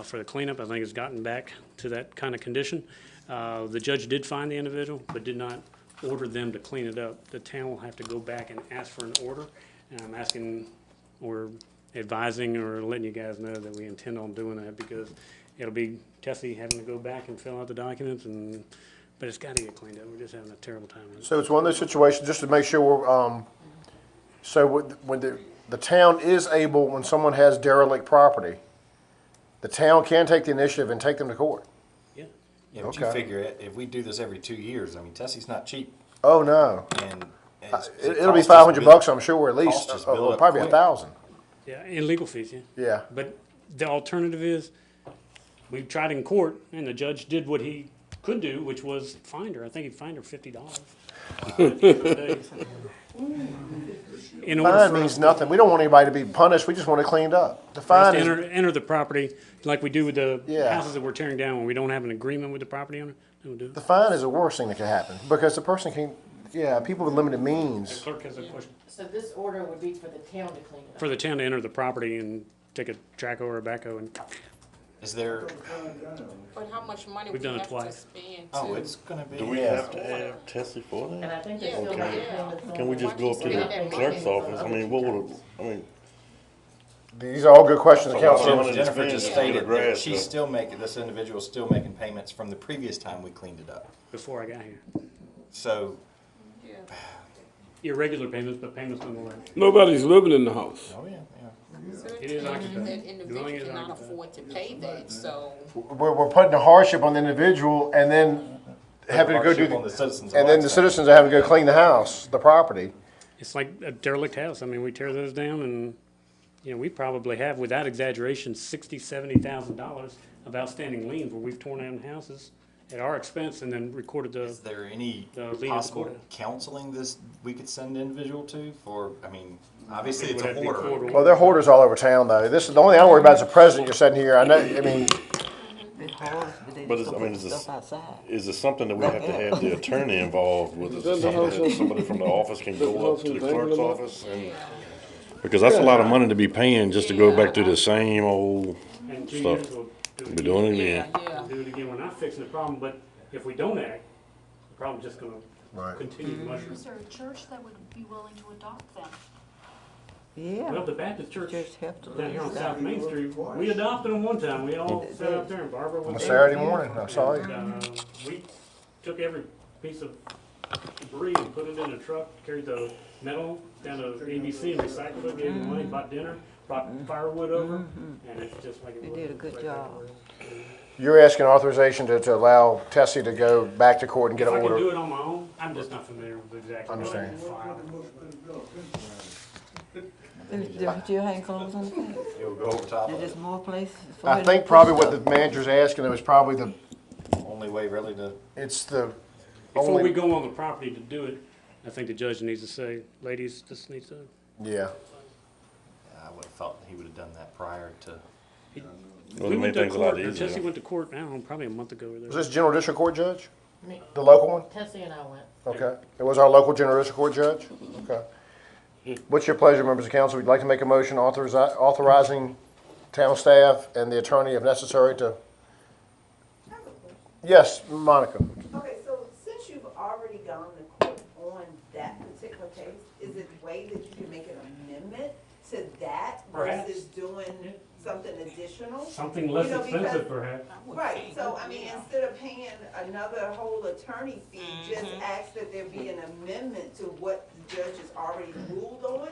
for the cleanup. I think it's gotten back to that kind of condition. The judge did find the individual, but did not order them to clean it up. The town will have to go back and ask for an order. And I'm asking, or advising, or letting you guys know that we intend on doing that, because it'll be Tessie having to go back and fill out the documents, but it's got to get cleaned up. We're just having a terrible time with it. So it's one of those situations, just to make sure we're, so when the town is able, when someone has derelict property, the town can take the initiative and take them to court. Yeah. Yeah, but you Okay. figure it, if we do this every 2 years, I mean, Tessie's not cheap. Oh, no. And It'll be 500 bucks, I'm sure, at least, costs us build or up probably quick. 1,000. Yeah, and legal fees, yeah. Yeah. But the alternative is, we tried in court, and the judge did what he could do, which was fine her. I think he fined her $50. In order Fine for us means nothing. We don't want anybody to be punished, we just want it cleaned up. The for us fine to is, enter the property, like we do with the Yeah. houses that we're tearing down, when we don't have an agreement with the property owner, then we'll do it. the fine is the worst thing that could happen, because the person can, people with limited The means. clerk has a question. So this order would be for the town to clean it up. For the town to enter the property and take a traco or a backhoe and, Is there, But how much money We've we done it have to twice. spend oh, to? it's gonna be. Do we have to have Tessie for And that? I think they Yeah, still okay. make payments on. Can we just go up to the clerk's office? I mean, what would, These are all good questions, the Oh, council. well, Jennifer just Yeah. stated that Grass, she's though. still making, this individual's still making payments from the previous time we cleaned it up. before I got here. So, Yeah. Irregular payments, but payments nonetheless. Nobody's living in the house. oh yeah, So It is that occupied. That individual Dwelling is cannot occupied. afford to pay that, so. We're putting a hardship on the individual and then having to go do, Hardship on the citizens. and then the citizens are having to go clean the house, the property. It's like a derelict house. I mean, we tear those down and, we probably have, without exaggeration, $60,000-$70,000 of outstanding liens where we've torn down houses at our expense and then recorded Is the, there any The lien is possible recorded. counseling this, we could send an individual to for, I mean, obviously It it's would a have to be hoarder. court ordered. Well, there are hoarders all over town, though. This is, the only thing I worry about is the president you're sitting here. I know, I mean, cars, but they But just it's, I don't mean, put is the this, stuff outside. is it something that we have to have the attorney involved with? Is it Is that the something house that on- somebody from the office can Is that the go up house to on the clerk's Dangler? office and? Because that's a lot of money to be paying just to go back through the same old And 2 stuff. years we'll do it Be doing it again. Yeah. We'll do it again. We're not fixing the problem, but if we don't act, the problem's just gonna Right. continue to mushroom. Is there a church that would be willing to adopt them? Yeah. Well, the Baptist church Just have to down here on lose South that. Main Street, we adopted them one time. We all They sat did. out there and Barbara On was a there. Saturday morning, I saw you. We took every piece of debris and put it in a truck, carried the metal down to ABC and recycled it, gave them money, bought dinner, brought firewood over, and it's just like it They was. did a good right job. back where- You're asking authorization to allow Tessie to go back to court and get If an I can do order? it on my own, I'm just not familiar with exactly. what Understand. I filed. Did you hang clothes on the fence? It'll go over top of There's it. just more places for I her to think put probably what stuff. the manager's asking, it was probably the, Only way really to, it's the Before we only, go on the property to do it, I think the judge needs to say, ladies, this needs to, yeah. I would have thought he would have done that prior to. Well, we it went made to things a lot court, easier. Tessie went to court, I don't know, probably a month ago or Was there. this General District Court judge? Me- The local one? Tessie and I went. Okay. It was our local General District Court judge? Okay. What's your pleasure, members of council? Would you like to make a motion authorizing town staff and the attorney if necessary to? Yes, Monica. Okay, so since you've already gone to court on that particular case, is it a way that you can make an amendment to that Perhaps. versus doing something additional? Something less You know, expensive because- perhaps. Right, so I mean, instead of paying another whole attorney fee, just Mm-hmm. ask that there be an amendment to what the judge has already ruled on,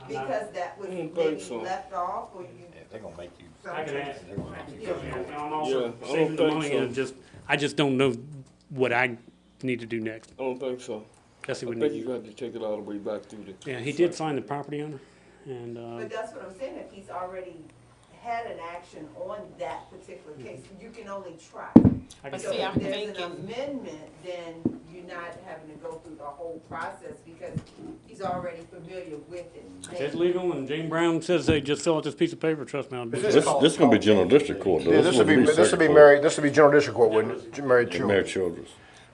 because that was think maybe so. left off, or you. Yeah, they're gonna make you. I can ask. They're gonna make you. Yeah, I'm Yeah, also I don't saving the think money so. and I just don't know what I need to do next. I don't think so. Tessie I would think need. you got to take it all the way back through the. Yeah, he did find the property owner and, But that's what I'm saying, if he's already had an action on that particular case, you can only try. I can So see, if I'm there's thinking- an amendment, then you're not having to go through the whole process because he's already familiar with it. It's legal, and Jane Brown says they just fill out this piece of paper, trust me, I'll do This, it. this gonna be General District Court though. Yeah, this would be circuit court. Mary, this would be General District Court, wouldn't it? Mary Mayor Children. Childress.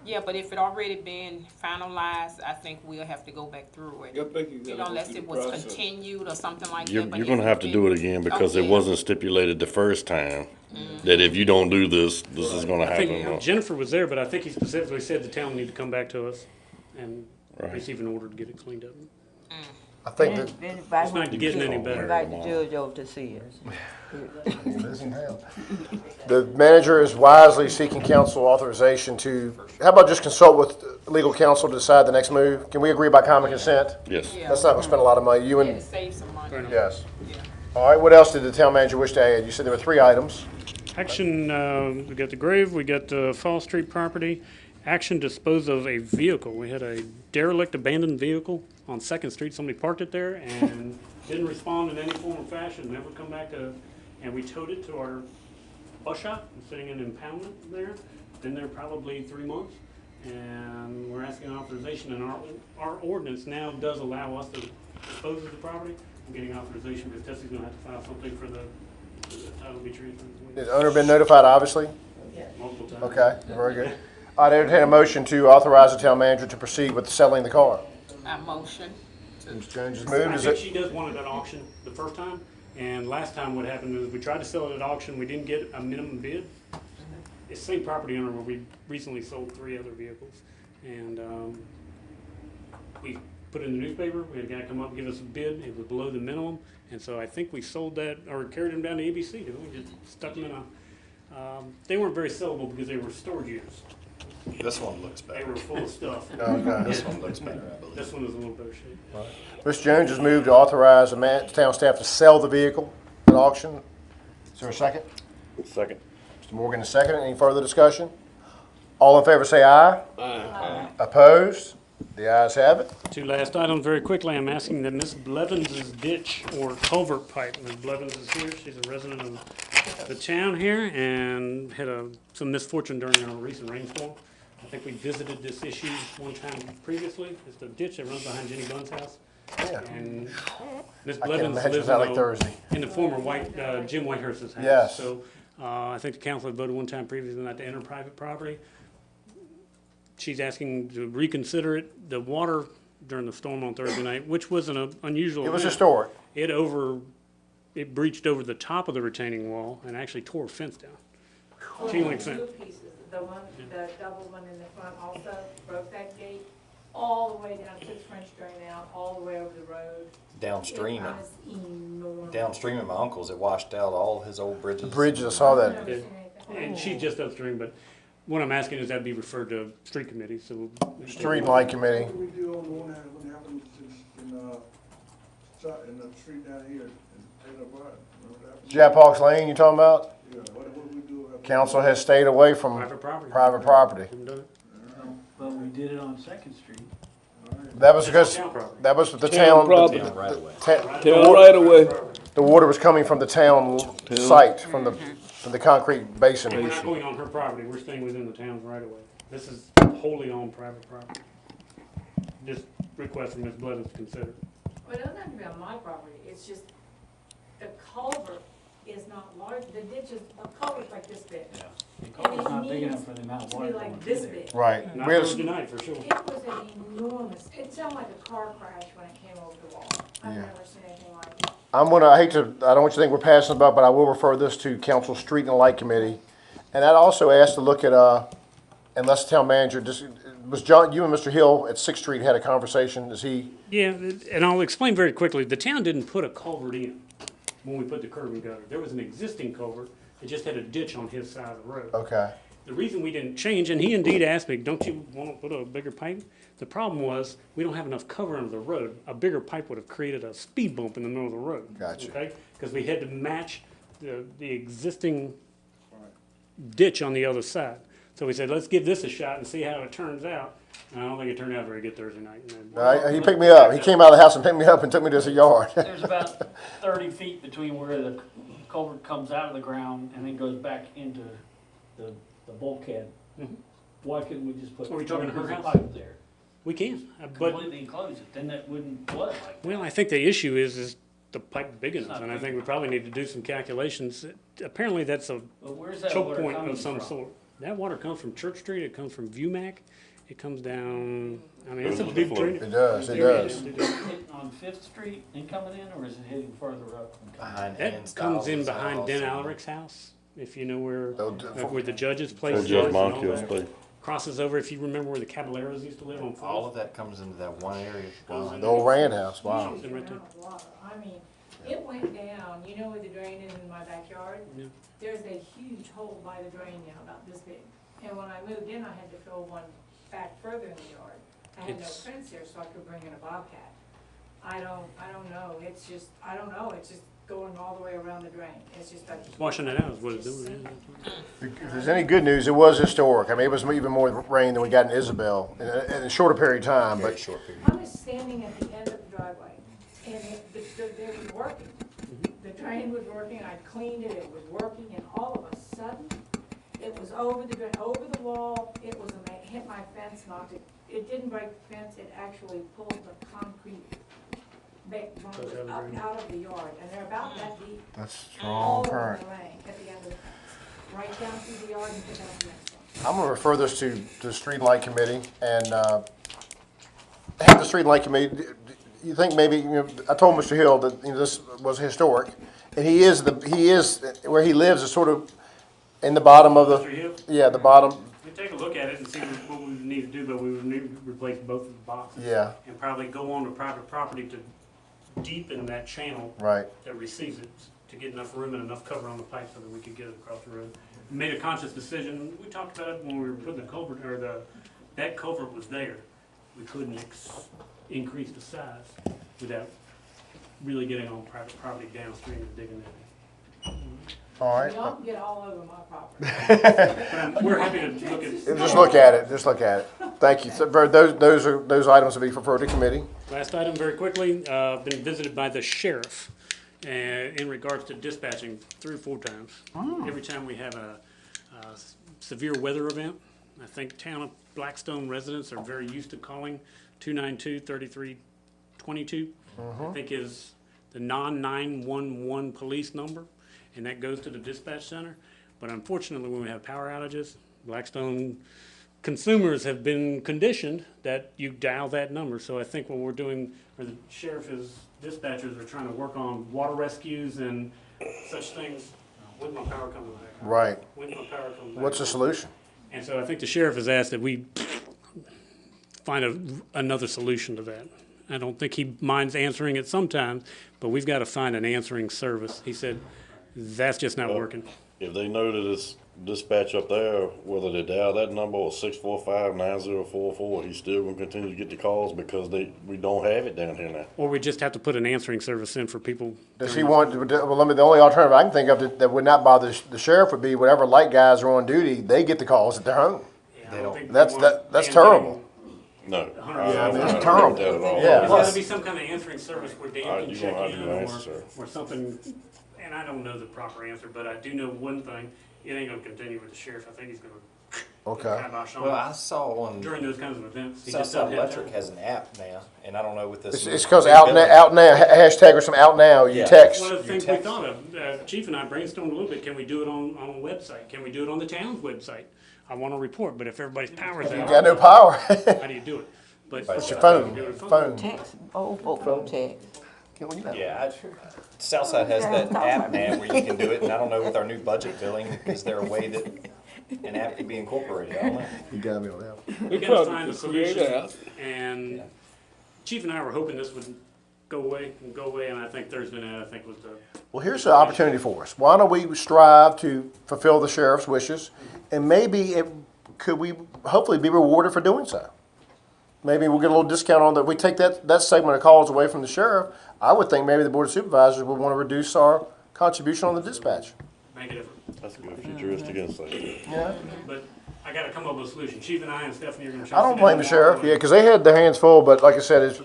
Yeah, but if it already been finalized, I think we'll have to go back through I it. think you You gotta know, go unless through it the was process. continued or something like You're, that. but you're if gonna have it's to do been- it again because it yeah. wasn't stipulated the first time that if you don't do this, this is gonna I think happen. Jennifer was there, but I think he specifically said the town need to come back to us and Right. receive an order to get it cleaned up. I think that, It's not getting any better. Invite the judge over to see it. the manager is wisely seeking council authorization to, how about just consult with legal counsel to decide the next move? Can we agree by common consent? Yes. Yeah. That's not gonna spend a lot of money. You Yeah, to and, save some money. Fair enough. yes. All right, what else did the town manager wish to add? You said there were 3 items. Action, we got the grave, we got the Fall Street property. Action dispose of a vehicle. We had a derelict abandoned vehicle on Second Street. Somebody parked it there and didn't respond in any form or fashion, never come back to, and we towed it to our bus shop, it's sitting in impoundment there. Been there probably 3 months. And we're asking authorization, and our ordinance now does allow us to dispose of the property. I'm getting authorization because Tessie's gonna have to file something for the title to be transferred. Has the owner been notified, obviously? Multiple times. Okay, very good. I'd entertain a motion to authorize the town manager to proceed with selling the car. I motion. Ms. Jones has I moved. Is think it? she does want it at auction the first time, and last time what happened is we tried to sell it at auction, we didn't get a minimum bid. It's the same property owner where we recently sold 3 other vehicles, and we put it in the newspaper, we had a guy come up and give us a bid, it was below the minimum, and so I think we sold that, or carried them down to ABC, didn't we? Just stuck them in a, they weren't very sellable because they were storage units. This one looks They better. were full of stuff. Okay. This one looks better, I believe. This one is a little better shape. Ms. Jones has moved to authorize the town staff to sell the vehicle at auction. Is there a second? Second. Mr. Morgan is second. Any further discussion? All in favor say aye. Aye. Opposed? The ayes have it. 2 last items very quickly. I'm asking that Ms. Blevins' ditch or culvert pipe, Ms. Blevins is here, she's a resident of the town here and had some misfortune during a recent rainstorm. I think we visited this issue one time previously. It's the ditch that runs behind Jenny Bunn's house. Yeah. And Ms. I can Blevins imagine lives that like Thursday. in the former Jim Whitehurst's house. Yes. So I think the council had voted one time previously not to enter private property. She's asking to reconsider it. The water during the storm on Thursday night, which was an unusual It was event, historic. it breached over the top of the retaining wall and actually tore a fence down. Chain link fence. Two pieces, the one, the double one in the front also broke that gate all the way down, took French drain out, all the way over the road. Downstream, It was enormous. downstream of my uncle's, it washed out all his old bridges. Bridges, I saw I've that. never seen anything. And she's just upstream, but what I'm asking is that be referred to street committee, so. Street and Light Committee. What do we do on the one that what happened in the street down here in Taylor Broad? Remember that? Jap Hawks Lane, you talking about? Yeah, what do we do? about- Council has stayed away from Private property. private property. Haven't done it. But we did it on Second Street. That was because, Town property. that was the Town town, property. Right away. Town right away. the water was coming from the town site, from the concrete basin. We're not going on her property, we're staying within the town's right of way. This is wholly owned private property. Just requesting Ms. Blevins to consider. Well, it doesn't have to be on my property, it's just, the culvert is not large, the ditch is, a culvert's like this big. The culvert's not big enough for the amount of To water be going like through this there. big. Right. Not We had Thursday a- night, for sure. It was an enormous, it sounded like a car crash when it came over the wall. I've Yeah. never seen anything like it. I hate to, I don't want you to think we're passing about, but I will refer this to Council Street and Light Committee. And I'd also ask to look at, unless the town manager, was John, you and Mr. Hill at Sixth Street had a conversation, is he? Yeah, and I'll explain very quickly. The town didn't put a culvert in when we put the curb and gutter. There was an existing culvert. It just had a ditch on his side of the road. Okay. The reason we didn't change, and he indeed asked me, don't you want to put a bigger pipe? The problem was, we don't have enough cover under the road. A bigger pipe would have created a speed bump in the middle of the road. Gotcha. Okay? Because we had to match the existing ditch on the other side. So we said, let's give this a shot and see how it turns out. And I don't think it turned out very good Thursday night. And then- He picked me up. He came out of the house and picked me up and took me to his yard. There's about 30 feet between where the culvert comes out of the ground and then goes back into the bulkhead. Mhm. Why couldn't we just put Are we talking her 30 foot house? pipe there? We can, but, Completely enclose it, then that wouldn't flood like that. well, I think the issue is the pipe big enough, not and I big think we probably need to do some calculations. Apparently, that's a But where's that choke water point coming of some from? sort. That water comes from Church Street, it comes from ViewMac, it comes down, I mean, it's a big drain. It does, it Yeah, does. it does. Hitting on Fifth Street and coming in, or is it hitting further up? and coming Behind That Ann comes in Stiles' behind house Den and- Alrich's house, if you know where, Oh, like where the judge's place So is. Judge and all Monkey's that. place. Crosses over, if you remember where the Caballeros used to live on All Fourth. of that comes into that one area. Goes in The old Rand house, wow. Comes in right there. I mean, it went down, you know where the drain is in my backyard? Yeah. There's a huge hole by the drain now, about this big. And when I moved in, I had to fill one back further in the yard. I had no It's- fence here, so I could bring in a Bobcat. I don't know, it's just, I don't know, it's just going all the way around the drain. It's just a. Washing it out is what it's doing. If there's any good news, it was historic. I mean, it was even more rain than we got in Isabel in a shorter period of time, Very but short period. I was standing at the end of the driveway, and it was working. The drain was working, I cleaned it, it was working, and all of a sudden, it was over the drain, over the wall, it was, hit my fence, knocked it. It didn't break the fence, it actually pulled the concrete out of the yard, and they're about that deep. that's All strong over current. the lane, at the end of the fence, right down through the yard and to down the next one. I'm gonna refer this to the Street and Light Committee and, have the Street and Light Committee, you think maybe, I told Mr. Hill that, this was historic. And he is, where he lives is sort of in the bottom of Mr. Hill? yeah, the bottom, We take a look at it and see what we would need to do, but we would need to replace both of the boxes. yeah, And probably go on to private property to deepen that channel right. that receives it, to get enough room and enough cover on the pipe so that we could get it across the road. We made a conscious decision, we talked about it when we were putting the culvert, or that culvert was there. We couldn't increase the size without really getting on private property downstream and digging that in. All right. Y'all can get all over my property. We're happy to look at. Just look at it, just look at it. Thank you. So, those items will be referred to committee. Last item, very quickly, been visited by the sheriff in regards to dispatching 3 or 4 times. Every time we have a severe weather event, I think town of Blackstone residents are very used to calling 292-3322. I think is the non-911 police number, and that goes to the dispatch center. But unfortunately, when we have power outages, Blackstone consumers have been conditioned that you dial that number. So I think what we're doing, or the sheriff is, dispatchers are trying to work on water rescues and such things. When's my power coming back? Right. When's my power coming back? What's the solution? And so I think the sheriff has asked that we find another solution to that. I don't think he minds answering it sometimes, but we've got to find an answering service. He said, that's just not working. If they know that it's dispatch up there, whether they dial that number or 645-9044, he's still gonna continue to get the calls because we don't have it down here now. Or we just have to put an answering service in for people. Does he want, well, the only alternative I can think of that would not bother the sheriff would be whatever light guys are on duty, they get the calls at their home. I don't think we That's, want that's mandating terrible. No. Yeah, I mean, it's I don't terrible. agree with that at all. Yeah. There's got to be some kind of answering service where Dan Alright, can you check gonna have in to answer, sir. or something. And I don't know the proper answer, but I do know one thing, it ain't gonna continue with the sheriff. I think he's gonna Okay. kibosh on Well, I saw on during those kinds of events. He just Southside doesn't have Electric time. has an app now, and I don't know with this. It's because out now, hashtag or some out now, you Yeah. text. One of the You things we text. thought of, Chief and I brainstormed a little bit, can we do it on a website? Can we do it on the town's website? I want to report, but if everybody's power's You out, got no power. how do you do it? But It's your phone, do it phone. Text, old folks don't text. Yeah, Southside has that app now where you can do it, and I don't know with our new budget billing, is there a way that an app could be incorporated? I don't know. You got me on that. We got to find a Create solution, app. and Chief and I were hoping this would go away, and I think Thursday night, I think was the, Well, here's the opportunity for us. Why don't we strive to fulfill the sheriff's wishes, and maybe could we hopefully be rewarded for doing so? Maybe we'll get a little discount on that. We take that segment of calls away from the sheriff. I would think maybe the board of supervisors would want to reduce our contribution on the dispatch. make a difference. That's a good futuristic insight. Yeah. But I got to come up with a solution. Chief and I and Stephanie are going to try I to don't sit blame down the sheriff, tomorrow yeah, because they had their hands full, but like I said,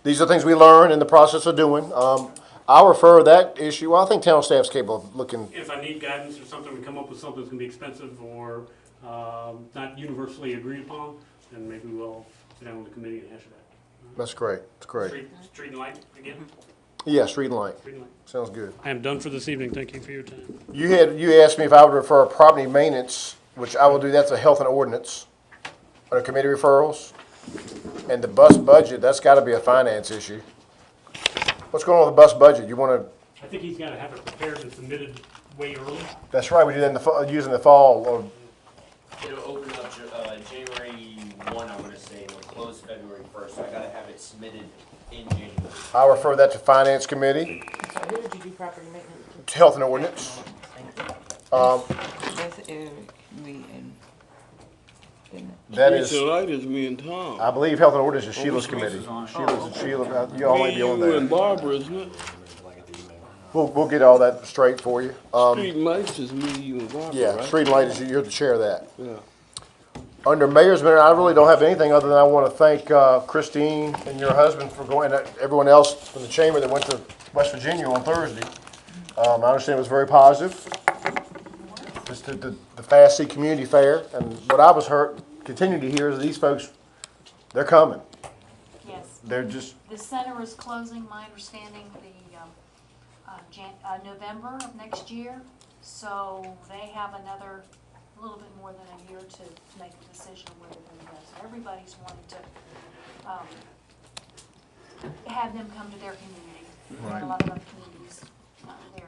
these are things we learn in the process of doing. I'll refer that issue, well, I think town staff's capable of looking, If I need guidance or something, we come up with something that's going to be expensive or not universally agreed upon, then maybe we'll sit down with the committee and hash it out. that's great, that's great. Street and light again? Yeah, street and light, Street and light. sounds good. I am done for this evening. Thank you for your time. You asked me if I would refer property maintenance, which I will do, that's a health and ordinance, or committee referrals. And the bus budget, that's gotta be a finance issue. What's going on with the bus budget? You wanna, I think he's got to have it prepared and submitted way early. that's right, we did that in the fall, using the fall, or, It'll open up January 1, I want to say, and it'll close February 1st, so I gotta have it submitted in January. I'll refer that to finance committee, So who did you do property maintenance? health and ordinance. That's Eric, me, and, isn't it? That Streets is, and Light is me and Tom. I believe health and ordinance is Sheila's committee. Sheila, you all may Me, be on you, and that. Barbara, isn't it? We'll get all that straight for you. Street and Lights is me, you, and Barbara, Yeah, right? street and light is, you're the chair of that. Yeah. Under Mayor's Minute, I really don't have anything other than I want to thank Christine and your husband for going, and everyone else from the chamber that went to West Virginia on Thursday. I understand it was very positive. Just the Fast Seat Community Fair, and what I was continuing to hear is these folks, they're coming. Yes. They're just, The center is closing, my understanding, November of next year. So they have a little bit more than a year to make a decision on where they're going to go. So everybody's wanting to have them come to their community. Right. And a lot of other communities there.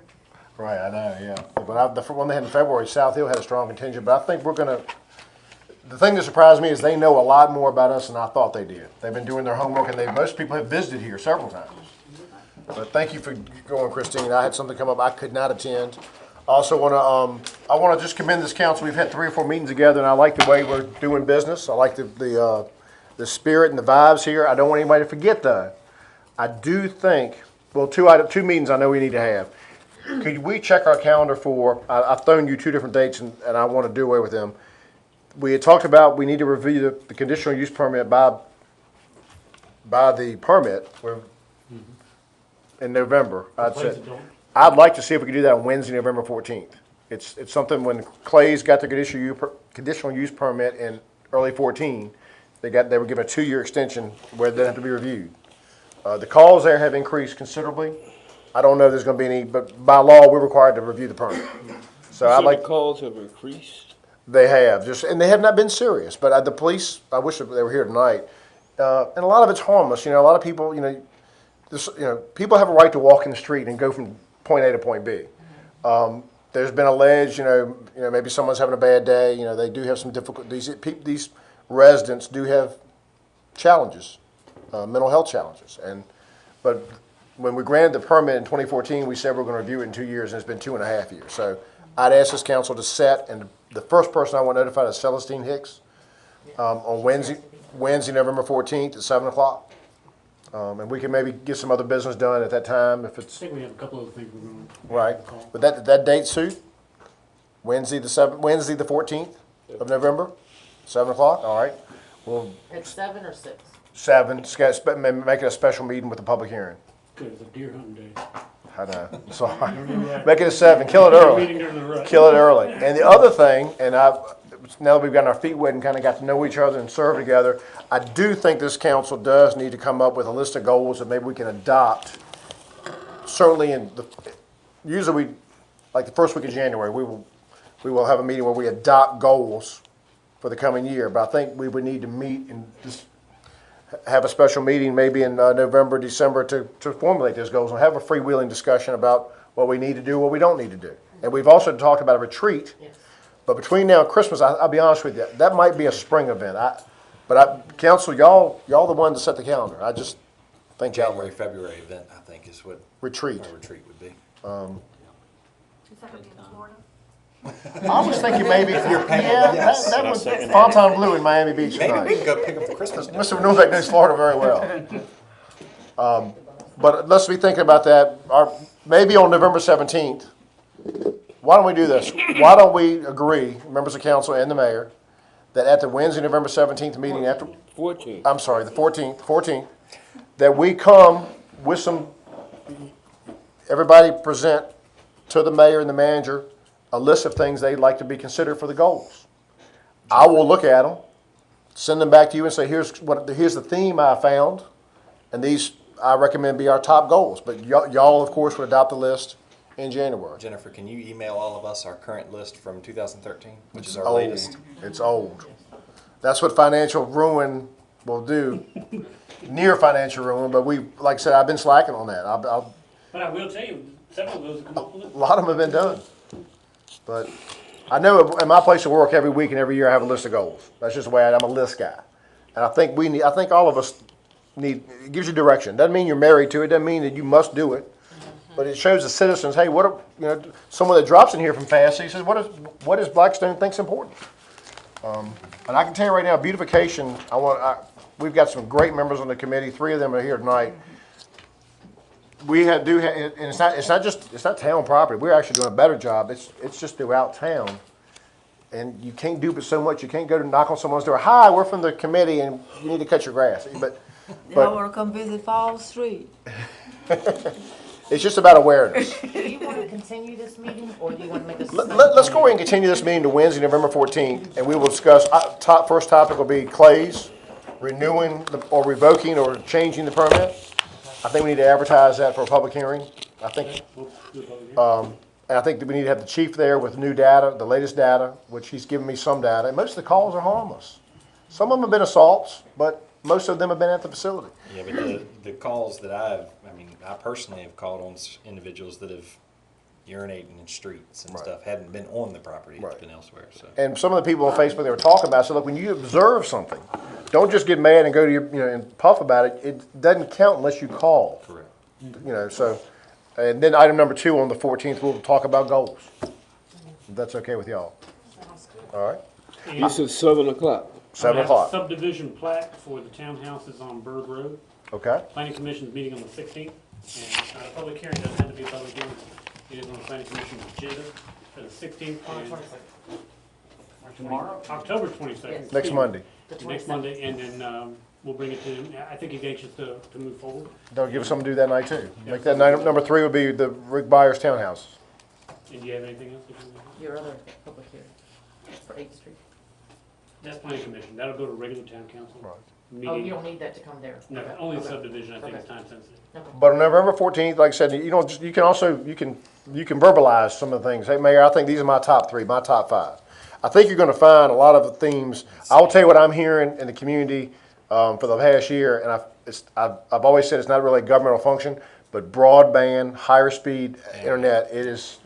right, I know, yeah. But the one they had in February, South Hill had a strong contingent, but I think the thing that surprised me is they know a lot more about us than I thought they did. They've been doing their homework, and most people have visited here several times. But thank you for going, Christine. I had something come up I could not attend. Also I want to just commend this council. We've had 3 or 4 meetings together, and I like the way we're doing business. I like the spirit and the vibes here. I don't want anybody to forget, though. I do think, well, 2 meetings I know we need to have. Could we check our calendar for, I've thrown you 2 different dates, and I want to do away with them. We had talked about we need to review the conditional use permit by the permit in November. I'd like to see if we could do that on Wednesday, November 14th. It's something when Clay's got their conditional use permit in early 14, they were given a 2-year extension where they have to be reviewed. The calls there have increased considerably. I don't know if there's going to be any, but by law, we're required to review the permit. So I'd So like, the calls have increased? they have, and they have not been serious, but the police, I wish that they were here tonight. And a lot of it's harmless, a lot of people, people have a right to walk in the street and go from point A to point B. There's been alleged, maybe someone's having a bad day, they do have some difficulties. These residents do have challenges, mental health challenges. But when we granted the permit in 2014, we said we're going to review it in 2 years, and it's been 2.5 years. So I'd ask this council to set, and the first person I want notified is Celestine Hicks on Wednesday, November 14th at 7 o'clock. And we can maybe get some other business done at that time if I it's, think we have a couple of things we're going to. right. But that date suit? Wednesday the 14th of November, 7 o'clock, all right. We'll At 7 or 6? 7, make it a special meeting with a public hearing. Good, it's a deer hunting day. I know, I'm sorry. Make it a 7, kill it early. Meeting during the rut. Kill it early. And the other thing, now that we've gotten our feet wet and kind of got to know each other and serve together, I do think this council does need to come up with a list of goals that maybe we can adopt. Certainly usually like the first week of January, we will have a meeting where we adopt goals for the coming year. But I think we would need to meet and just have a special meeting maybe in November, December to formulate those goals and have a freewheeling discussion about what we need to do, what we don't need to do. And we've also talked about a retreat. Yes. But between now and Christmas, I'll be honest with you, that might be a spring event. Council, y'all the one to set the calendar. I just think that way. January, February event, I think, is what Retreat. our retreat would be. Is that gonna be in Florida? I was thinking maybe, Yes. that was Fontainebleau in Miami Beach Maybe we tonight. can go pick up the Christmas. Mr. Novak knows Florida very well. But let's be thinking about that. Maybe on November 17th, why don't we do this? Why don't we agree, members of council and the mayor, that at the Wednesday, November 17th meeting after, 14. I'm sorry, the 14th, that we come with everybody present to the mayor and the manager a list of things they'd like to be considered for the goals. I will look at them, send them back to you and say, here's the theme I found, and these I recommend be our top goals. But y'all, of course, would adopt the list in January. Jennifer, can you email all of us our current list from 2013, which is our Old. latest? It's old. That's what financial ruin will do. Near financial ruin, but like I said, I've been slacking on that. But I will tell you, several of those have come up with it. A lot of them have been done. But I know in my place of work every week and every year I have a list of goals. That's just the way I'm a list guy. And I think all of us need, it gives you direction. Doesn't mean you're married to it, doesn't mean that you must do it. But it shows the citizens, hey, someone that drops in here from FAST, he says, what does Blackstone think's important? And I can tell you right now, beautification, we've got some great members on the committee. 3 of them are here tonight. And it's not town property. We're actually doing a better job. It's just throughout town. And you can't do but so much. You can't go to knock on someone's door. Hi, we're from the committee and you need to cut your grass. But I wanna come visit Fall Street. it's just about awareness. Do you want to continue this meeting, or do you want to make a? Let's go ahead and continue this meeting to Wednesday, November 14th, and we will discuss, first topic will be Clay's renewing or revoking or changing the permit. I think we need to advertise that for a public hearing. I think, and I think that we need to have the chief there with new data, the latest data, which he's given me some data, and most of the calls are harmless. Some of them have been assaults, but most of them have been at the facility. Yeah, but the calls that I personally have called on individuals that have urinating in streets and stuff, hadn't been on the property, it's been elsewhere, so. And some of the people on Facebook they were talking about said, look, when you observe something, don't just get mad and go to your, and puff about it. It doesn't count unless you call. Correct. So, and then item number 2 on the 14th, we'll talk about goals. If that's okay with y'all. All right? This is 7 o'clock. 7 o'clock. Subdivision plat for the townhouses on Bird Road. Okay. Planning Commission's meeting on the 16th, and a public hearing doesn't have to be a public hearing. It is on the Planning Commission's agenda for the 16th. Tomorrow? October 22nd. Next Monday. Next Monday, and then we'll bring it to him. I think he's anxious to move forward. Don't give us something to do that night too. Make that night, number 3 would be the Rick Byers townhouse. And do you have anything else? That you want to- Your other public hearing for 8th Street. That's Planning Commission. That'll go to regular town council. Right. Oh, you don't need that to come there? No, Okay. only Okay. subdivision, I think Okay. is time sensitive. Okay. But on November 14th, like I said, you can you can verbalize some of the things. Hey, Mayor, I think these are my top 3, my top 5. I think you're gonna find a lot of the themes. I'll tell you what I'm hearing in the community, for the past year, and I've always said it's not really a governmental function, but broadband, higher speed internet, it is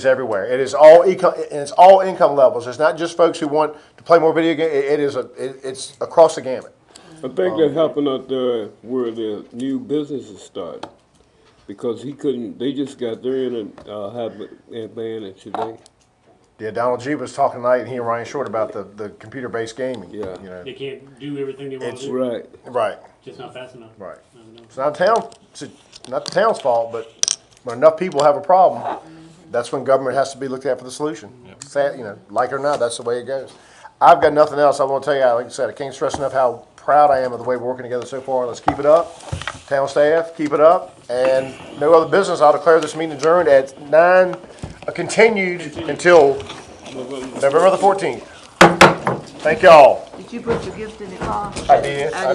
everywhere. It is all it's all income levels. It's not just folks who want to play more video games. It's across the gamut. I think that happened out there where the new businesses started, because they just got their internet band today. Yeah, Donald G was talking tonight, and he and Ryan Short about the computer-based gaming. Yeah. You know, They can't do everything they want to do. Right. right, Just not fast enough. right. I don't know. It's not the town's fault, but when enough people have a problem, that's when government has to be looked at for the solution. Sad, like it or not, that's the way it goes. I've got nothing else. I want to tell you, like I said, I can't stress enough how proud I am of the way we're working together so far. Let's keep it up. Town staff, keep it up. And no other business. I'll declare this meeting adjourned at 9, continued until November the 14th. Thank y'all. Did you put your gift in the car? I did. I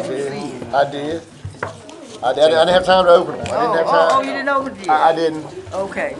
didn't have time to open it. I didn't have time. You didn't open it? I didn't. Okay.